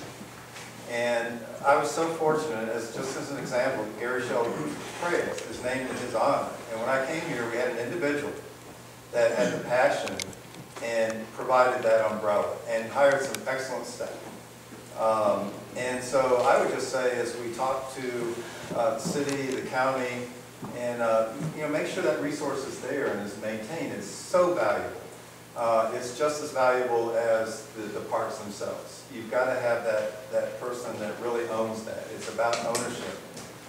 And I was so fortunate, just as an example, Gary Sheldon's Trails is named in his honor. And when I came here, we had an individual that had the passion and provided that umbrella and hired some excellent staff. And so I would just say, as we talk to the city, the county, and you know, make sure that resource is there and is maintained. It's so valuable. It's just as valuable as the parks themselves. You've got to have that person that really owns that. It's about ownership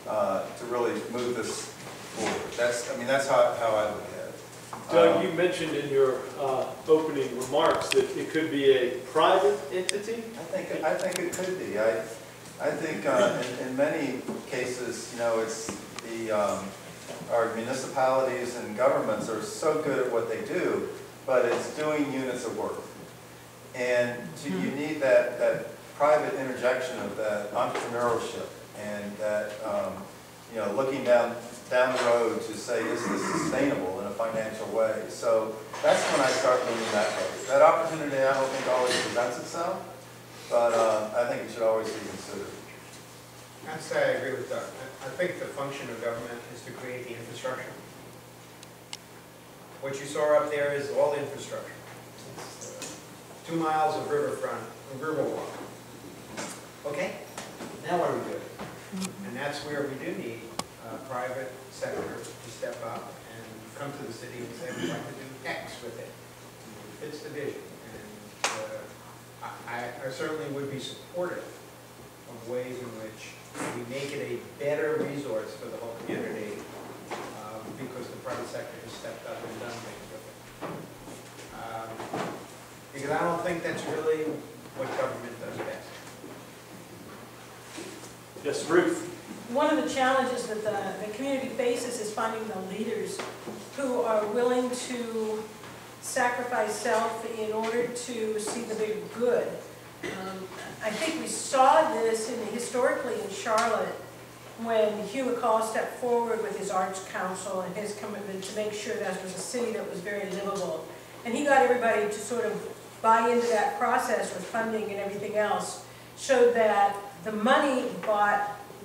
to really move this forward. That's how I look at it. Doug, you mentioned in your opening remarks that it could be a private entity. I think it could be. I think in many cases, you know, it's our municipalities and governments are so good at what they do, but it's doing units of work. And you need that private interjection of that entrepreneurship and that, you know, looking down the road to say, is this sustainable in a financial way? So that's when I start moving that way. That opportunity, I don't think always presents itself, but I think it should always be considered. I'd say I agree with Doug. I think the function of government is to create the infrastructure. What you saw up there is all the infrastructure. 2 miles of riverfront, a Riverwalk. Okay, now what do we do? And that's where we do need private sector to step up and come to the city and say, we'd like to do X with it. It's the vision. And I certainly would be supportive of ways in which we make it a better resource for the whole community because the private sector has stepped up and done things with it. Because I don't think that's really what government does best. Yes, Ruth. One of the challenges that the community faces is finding the leaders who are willing to sacrifice self in order to see the bigger good. I think we saw this historically in Charlotte when Hugh McCall stepped forward with his Arts Council and his commitment to make sure that was a city that was very livable. And he got everybody to sort of buy into that process with funding and everything else, showed that the money bought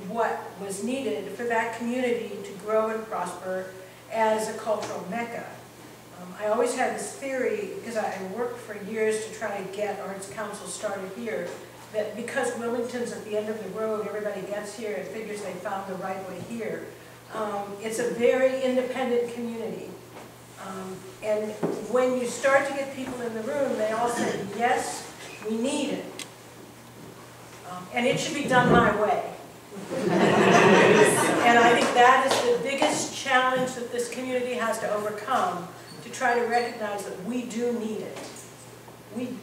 what was needed for that community to grow and prosper as a cultural mecca. I always had this theory, because I worked for years to try to get Arts Council started here, that because Wilmington's at the end of the road, everybody gets here and figures they found the right way here. It's a very independent community. And when you start to get people in the room, they all say, yes, we need it. And it should be done my way. And I think that is the biggest challenge that this community has to overcome, to try to recognize that we do need it.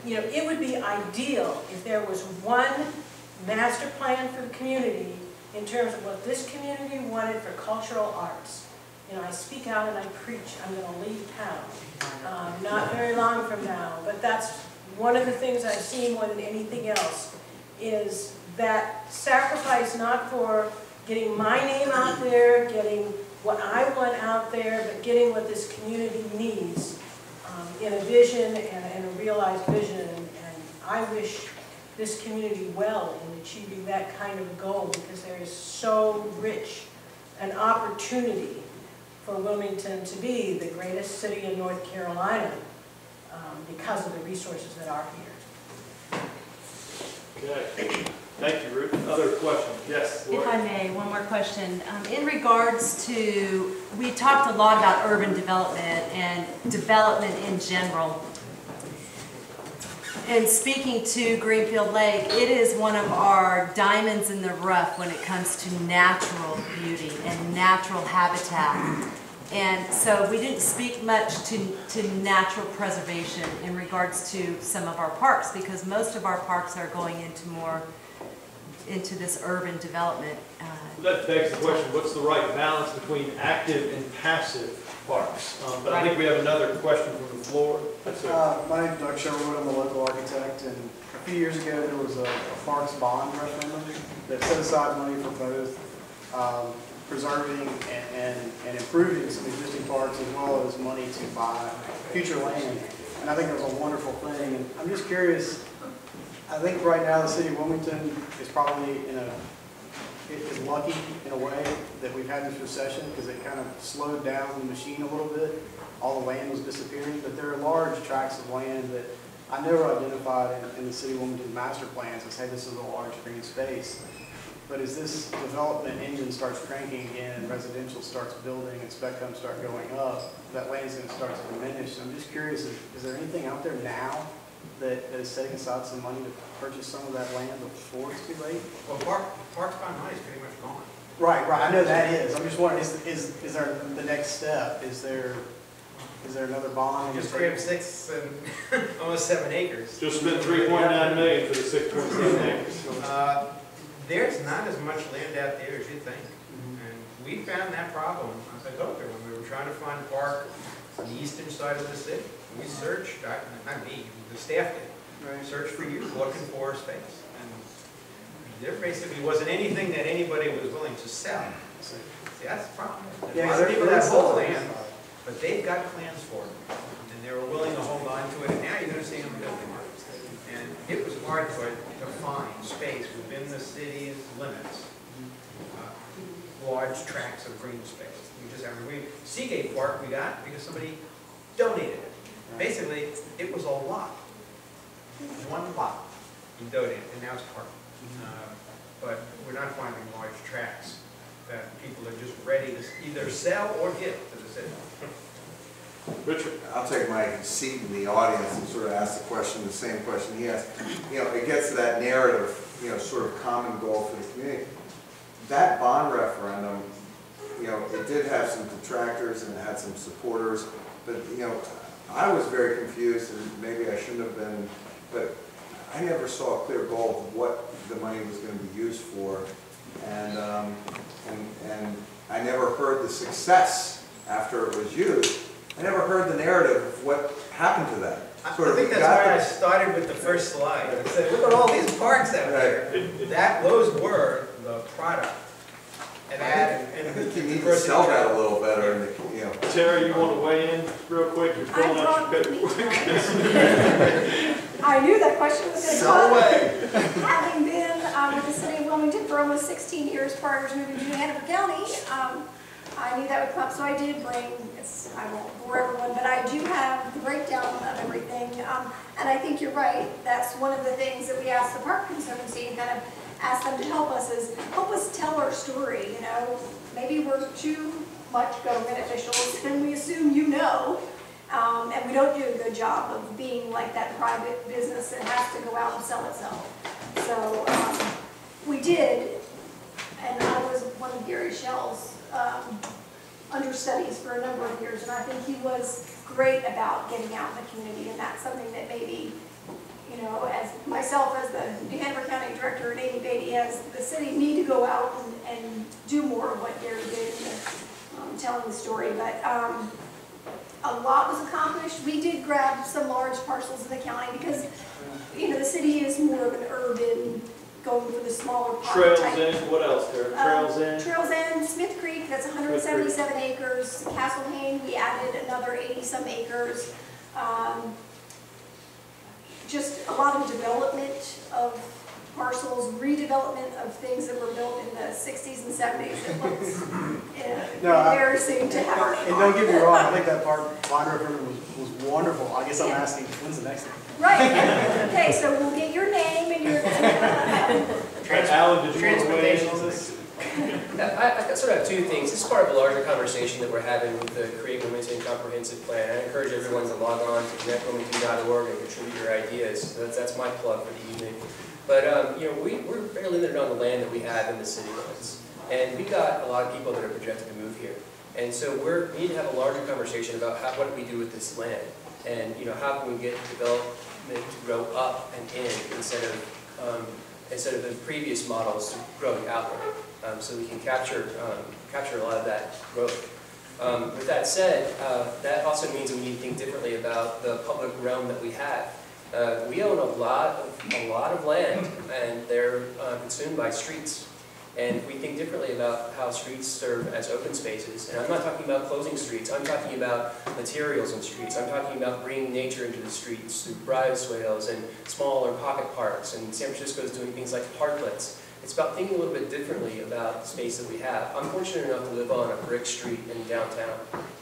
It would be ideal if there was one master plan for the community in terms of what this community wanted for cultural arts. I speak out and I preach. I'm going to leave town. Not very long from now, but that's one of the things I've seen more than anything else, is that sacrifice not for getting my name out there, getting what I want out there, but getting what this community needs in a vision and a realized vision. And I wish this community well in achieving that kind of goal, because there is so rich an opportunity for Wilmington to be the greatest city in North Carolina because of the resources that are here. Okay. Thank you, Ruth. Other questions? Yes, Lori. If I may, one more question. In regards to, we talked a lot about urban development and development in general. And speaking to Greenfield Lake, it is one of our diamonds in the rough when it comes to natural beauty and natural habitat. And so we didn't speak much to natural preservation in regards to some of our parks, because most of our parks are going into more into this urban development. That begs the question, what's the right balance between active and passive parks? But I think we have another question from the floor. Yes, sir. My name's Doug Sherwood, I'm a local architect, and a few years ago there was a parks bond referendum that set aside money for both preserving and improving some existing parks, as well as money to buy future land. And I think it was a wonderful thing. And I'm just curious, I think right now the city of Wilmington is probably is lucky in a way that we've had this recession, because it kind of slowed down the machine a little bit. All the land was disappearing, but there are large tracts of land that I never identified in the city of Wilmington master plans as, hey, this is a large green space. But as this development engine starts cranking again and residential starts building and spec homes start going up, that land's going to start to diminish. So I'm just curious, is there anything out there now that is setting aside some money to purchase some of that land before it's too late? Well, parks by money is pretty much gone. Right, I know that is. I'm just wondering, is there the next step? Is there another bond? Just grabbed 6 and almost 7 acres. Just spent $3.9 million for the 6.7 acres. There's not as much land out there as you think. And we found that problem, as I told you, when we were trying to find a park on the eastern side of the city. We searched, not me, the staff did, searched for years looking for a space. And there basically wasn't anything that anybody was willing to sell. See, that's the problem. There's a lot of people that hold land, but they've got plans for it. And they were willing to hold on to it, and now you're going to see them building it. And it was hard to find space within the city's limits, large tracts of green space. We just have, Seagate Park we got because somebody donated it. Basically, it was a lot, one lot you donated, and now it's park. But we're not finding large tracts that people are just ready to either sell or give to the city. Richard? I'll take my seat in the audience and sort of ask the question, the same question he asked. You know, it gets to that narrative, you know, sort of common goal for the community. That bond referendum, you know, it did have some detractors and it had some supporters, but, you know, I was very confused, and maybe I shouldn't have been, but I never saw a clear goal of what the money was going to be used for, and I never heard the success after it was used. I never heard the narrative of what happened to that. I think that's why I started with the first slide. I said, look at all these parks out there. Those were the product. And I think you need to sell that a little better. You know. Tara, you want to weigh in real quick? You're filling out your paperwork. I knew that question was going to come. Away. Having been with the city of Wilmington for almost 16 years prior to moving to New Hanover County, I knew that would come, so I did bring, I won't bore everyone, but I do have the breakdown of everything. And I think you're right. That's one of the things that we asked the Park Conservancy and kind of ask them to help us tell our story, you know. Maybe we're too much government officials and we assume you know, and we don't do a good job of being like that private business that has to go out and sell itself. So we did, and I was one of Gary Schell's understudies for a number of years, and I think he was great about getting out in the community, and that's something that maybe, you know, as myself as the New Hanover County Director and Amy Beatty as the city need to go out and do more of what Gary did in telling the story. But a lot was accomplished. We did grab some large parcels in the county because, you know, the city is more of an urban, going for the smaller park Trails type. End, what else there? Trails End? Trails End, Smith Creek, that's 177 acres. Castle Hayne, we added another 80-some acres. Just a lot of development of parcels, redevelopment of things that were built in the 60s and 70s. It looks embarrassing to have. And don't get me wrong, I think that bond referendum was wonderful. I guess I'm asking, when's the next one? Right. Okay, so we'll get your name and your... Alan, did you want to weigh in on this? I sort of have two things. This is part of a larger conversation that we're having with the Create Wilmington Comprehensive Plan. I encourage everyone to log on to connectwilmington.org and contribute your ideas. So that's my plug for the evening. But you know, we're very limited on the land that we have in the city limits, and we've got a lot of people that are projected to move here. And so we need to have a larger conversation about what do we do with this land, and you know, how can we get development to grow up and in instead of instead of the previous models growing outward. So we can capture a lot of that growth. With that said, that also means we need to think differently about the public realm that we have. We own a lot of land, and they're consumed by streets. And if we think differently about how streets serve as open spaces, and I'm not talking about closing streets, I'm talking about materials in streets, I'm talking about bringing nature into the streets through bioswales and smaller pocket parks, and San Francisco is doing things like parklets. It's about thinking a little bit differently about the space that we have. I'm fortunate enough to live on a brick street in downtown,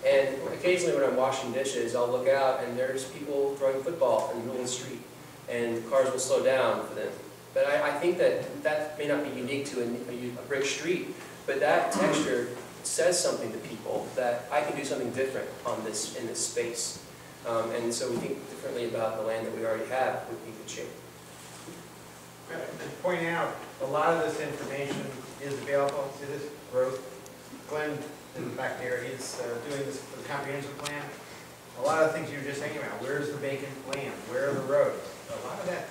and occasionally when I'm washing dishes, I'll look out and there's people throwing football in the middle of the street, and cars will slow down for them. But I think that may not be unique to a brick street, but that texture says something to people that I can do something different in this space. And so we think differently about the land that we already have would be good shape. To point out, a lot of this information is available to this growth. Glenn, in back there, is doing this for the comprehensive plan. A lot of things you were just thinking about. Where's the vacant land? Where are the roads? A lot of that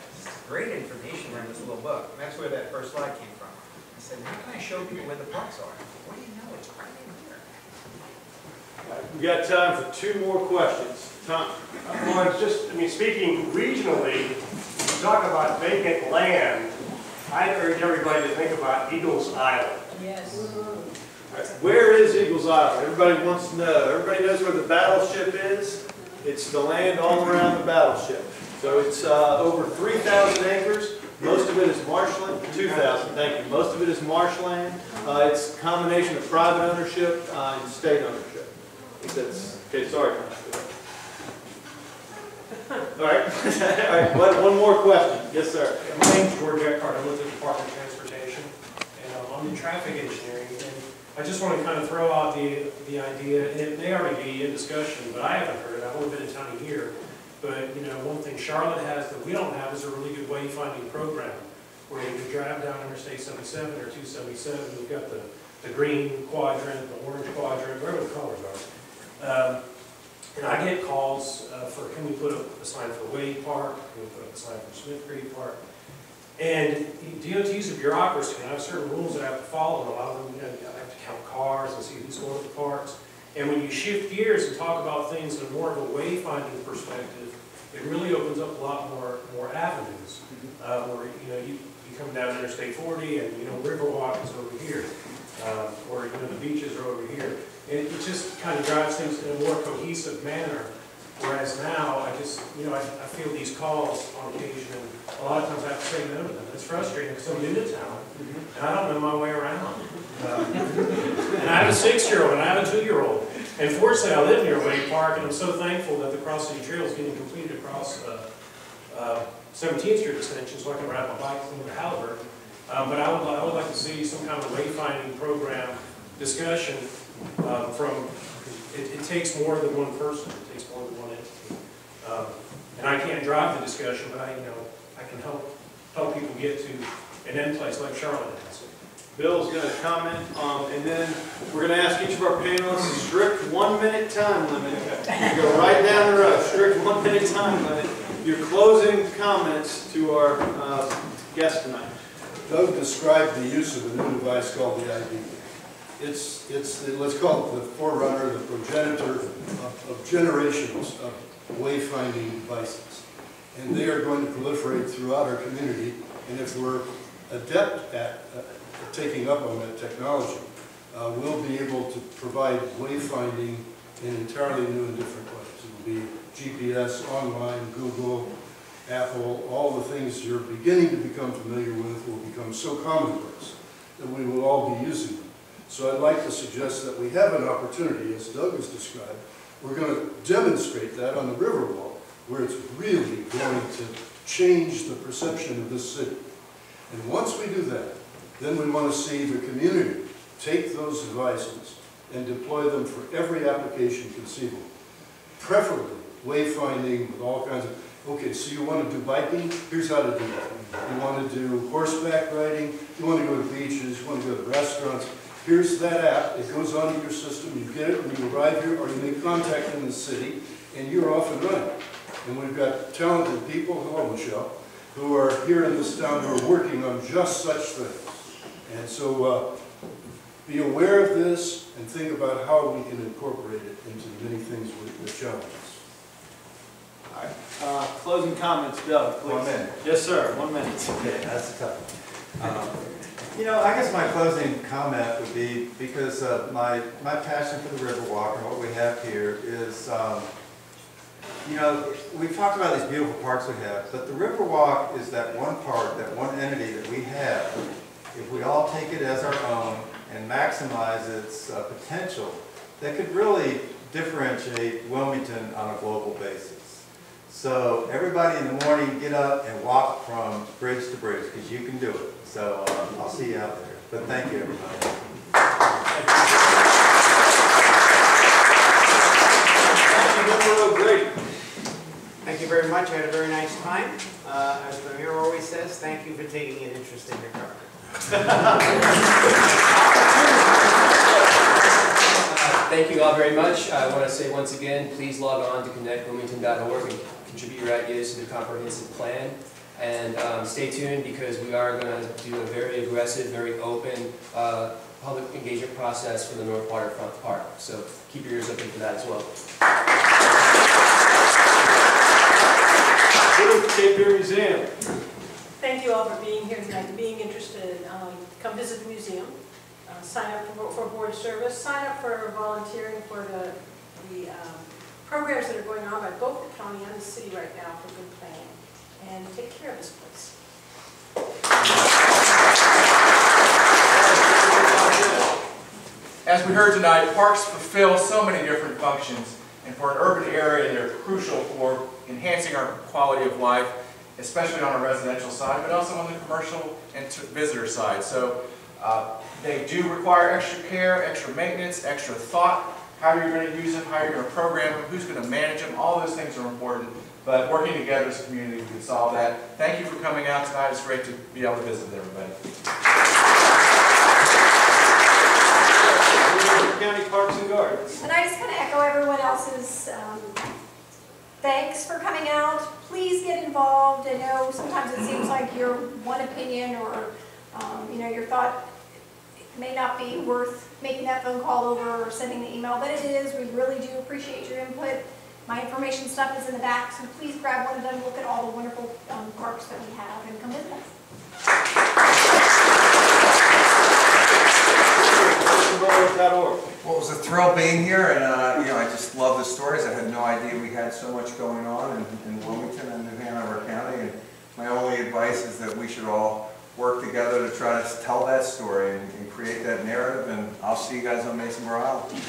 great information in this little book. And that's where that first slide came from. I said, how can I show people where the parks are? What do you know? It's right in here. We got time for 2 more questions. Tom? Well, it's just, speaking regionally, you talk about vacant land, I urge everybody to think about Eagles Island. Yes. Where is Eagles Island? Everybody wants to know. Everybody knows where the battleship is. It's the land all around the battleship. So it's over 3,000 acres. Most of it is marshland. 2,000, thank you. Most of it is marshland. It's a combination of private ownership and state ownership. I think that's, okay, sorry. All right. All right, one more question. Yes, sir. My name's George Eckhart. I'm with the Department of Transportation, and I'm in traffic engineering. And I just want to kind of throw out the idea, and it may already be in discussion, but I haven't heard it. I've only been in town a year. But one thing Charlotte has that we don't have is a really good wayfinding program, where you can drive down Interstate 77 or 277. You've got the green quadrant, the orange quadrant, whatever the colors are. And I get calls for, can we put up a sign for Wade Park? Can we put up a sign for Smith Creek Park? And DOT's a bureaucracy, and I have certain rules that I have to follow. And a lot of them, I have to count cars and see who's going to the parks. And when you shift gears and talk about things in more of a wayfinding perspective, it really opens up a lot more avenues. Where you come down Interstate 40 and Riverwalk is over here, or the beaches are over here. And it just kind of drives things in a more cohesive manner. Whereas now, I just, I feel these calls on occasion, and a lot of times I have to say no to them. It's frustrating because I'm new to town, and I don't know my way around. And I have a 6-year-old, and I have a 2-year-old. And fortunately, I live near Wade Park, and I'm so thankful that the Cross-City Trail is getting completed across 17th Street extension, so I can ride my bike into Halliburton. But I would like to see some kind of wayfinding program discussion it takes more than one person. It takes more than one entity. And I can't drive the discussion, but I can help people get to an end place like Charlotte has. Bill's going to comment, and then we're going to ask each of our panelists a strict 1-minute time limit. You go right down the road, strict 1-minute time limit. Your closing comments to our guest tonight. Doug described the use of a new device called the ID. It's let's call it the forerunner, the progenitor of generations of wayfinding devices. And they are going to proliferate throughout our community. And if we're adept at taking up on that technology, we'll be able to provide wayfinding in entirely new and different ways. It will be GPS, online, Google, Apple, all the things you're beginning to become familiar with will become so commonplace that we will all be using them. So I'd like to suggest that we have an opportunity, as Doug has described. We're going to demonstrate that on the Riverwalk, where it's really going to change the perception of this city. And once we do that, then we want to see the community take those devices and deploy them for every application conceivable. Preferably wayfinding with all kinds of, okay, so you want to do biking? Here's how to do that. You want to do horseback riding? You want to go to beaches? You want to go to restaurants? Here's that app. It goes onto your system. You get it when you arrive here, or you make contact in the city, and you're off and running. And we've got talented people, hello Michelle, who are here in this town who are working on just such things. And so be aware of this and think about how we can incorporate it into the many things that challenge us. All right. Closing comments, Doug, please. 1 minute. Yes, sir. 1 minute. Okay, that's tough. You know, I guess my closing comment would be, because my passion for the Riverwalk and what we have here is, you know, we've talked about these beautiful parks we have, but the Riverwalk is that one park, that one entity that we have. If we all take it as our own and maximize its potential, that could really differentiate Wilmington on a global basis. So everybody in the morning, get up and walk from bridge to bridge, because you can do it. So I'll see you out there. But thank you, everybody. Thank you very much. I had a very nice time. As the mayor always says, thank you for taking an interest in your government. Thank you all very much. I want to say once again, please log on to connectwilmington.org and contribute your ideas to the comprehensive plan. And stay tuned, because we are going to do a very aggressive, very open public engagement process for the North Waterfront Park. So keep your ears open for that as well. Cape Fear Museum. Thank you all for being here tonight and being interested. Come visit the museum. Sign up for board service. Sign up for volunteering for the programs that are going on by both the county and the city right now for good planning. And take care of this place. As we heard tonight, parks fulfill so many different functions, and for an urban area, they're crucial for enhancing our quality of life, especially on a residential side, but also on the commercial and visitor side. So they do require extra care, extra maintenance, extra thought. How you're going to use them, how you're going to program them, who's going to manage them, all those things are important. But working together as a community, we can solve that. Thank you for coming out tonight. It's great to be able to visit with everybody. County Parks and Gardens. And I just kind of echo everyone else's thanks for coming out. Please get involved. I know sometimes it seems like your one opinion or you know, your thought may not be worth making that phone call over or sending the email, but it is. We really do appreciate your input. My information stuff is in the back, so please grab one of them, look at all the wonderful parks that we have, and come visit us. Well, it was a thrill being here, and you know, I just love the stories. I had no idea we had so much going on in Wilmington and New Hanover County. And my only advice is that we should all work together to try to tell that story and create that narrative. And I'll see you guys on Masonboro Island.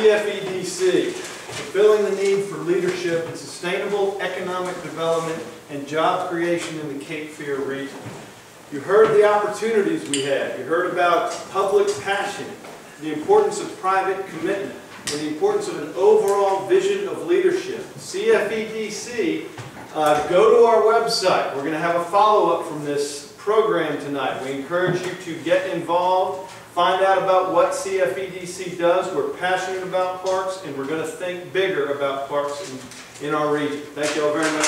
CFEDC, fulfilling the need for leadership in sustainable economic development and job creation in the Cape Fear region. You heard the opportunities we have. You heard about public passion, the importance of private commitment, and the importance of an overall vision of leadership. CFEDC, go to our website. We're going to have a follow-up from this program tonight. We encourage you to get involved. Find out about what CFEDC does. We're passionate about parks, and we're going to think bigger about parks in our region. Thank you all very much.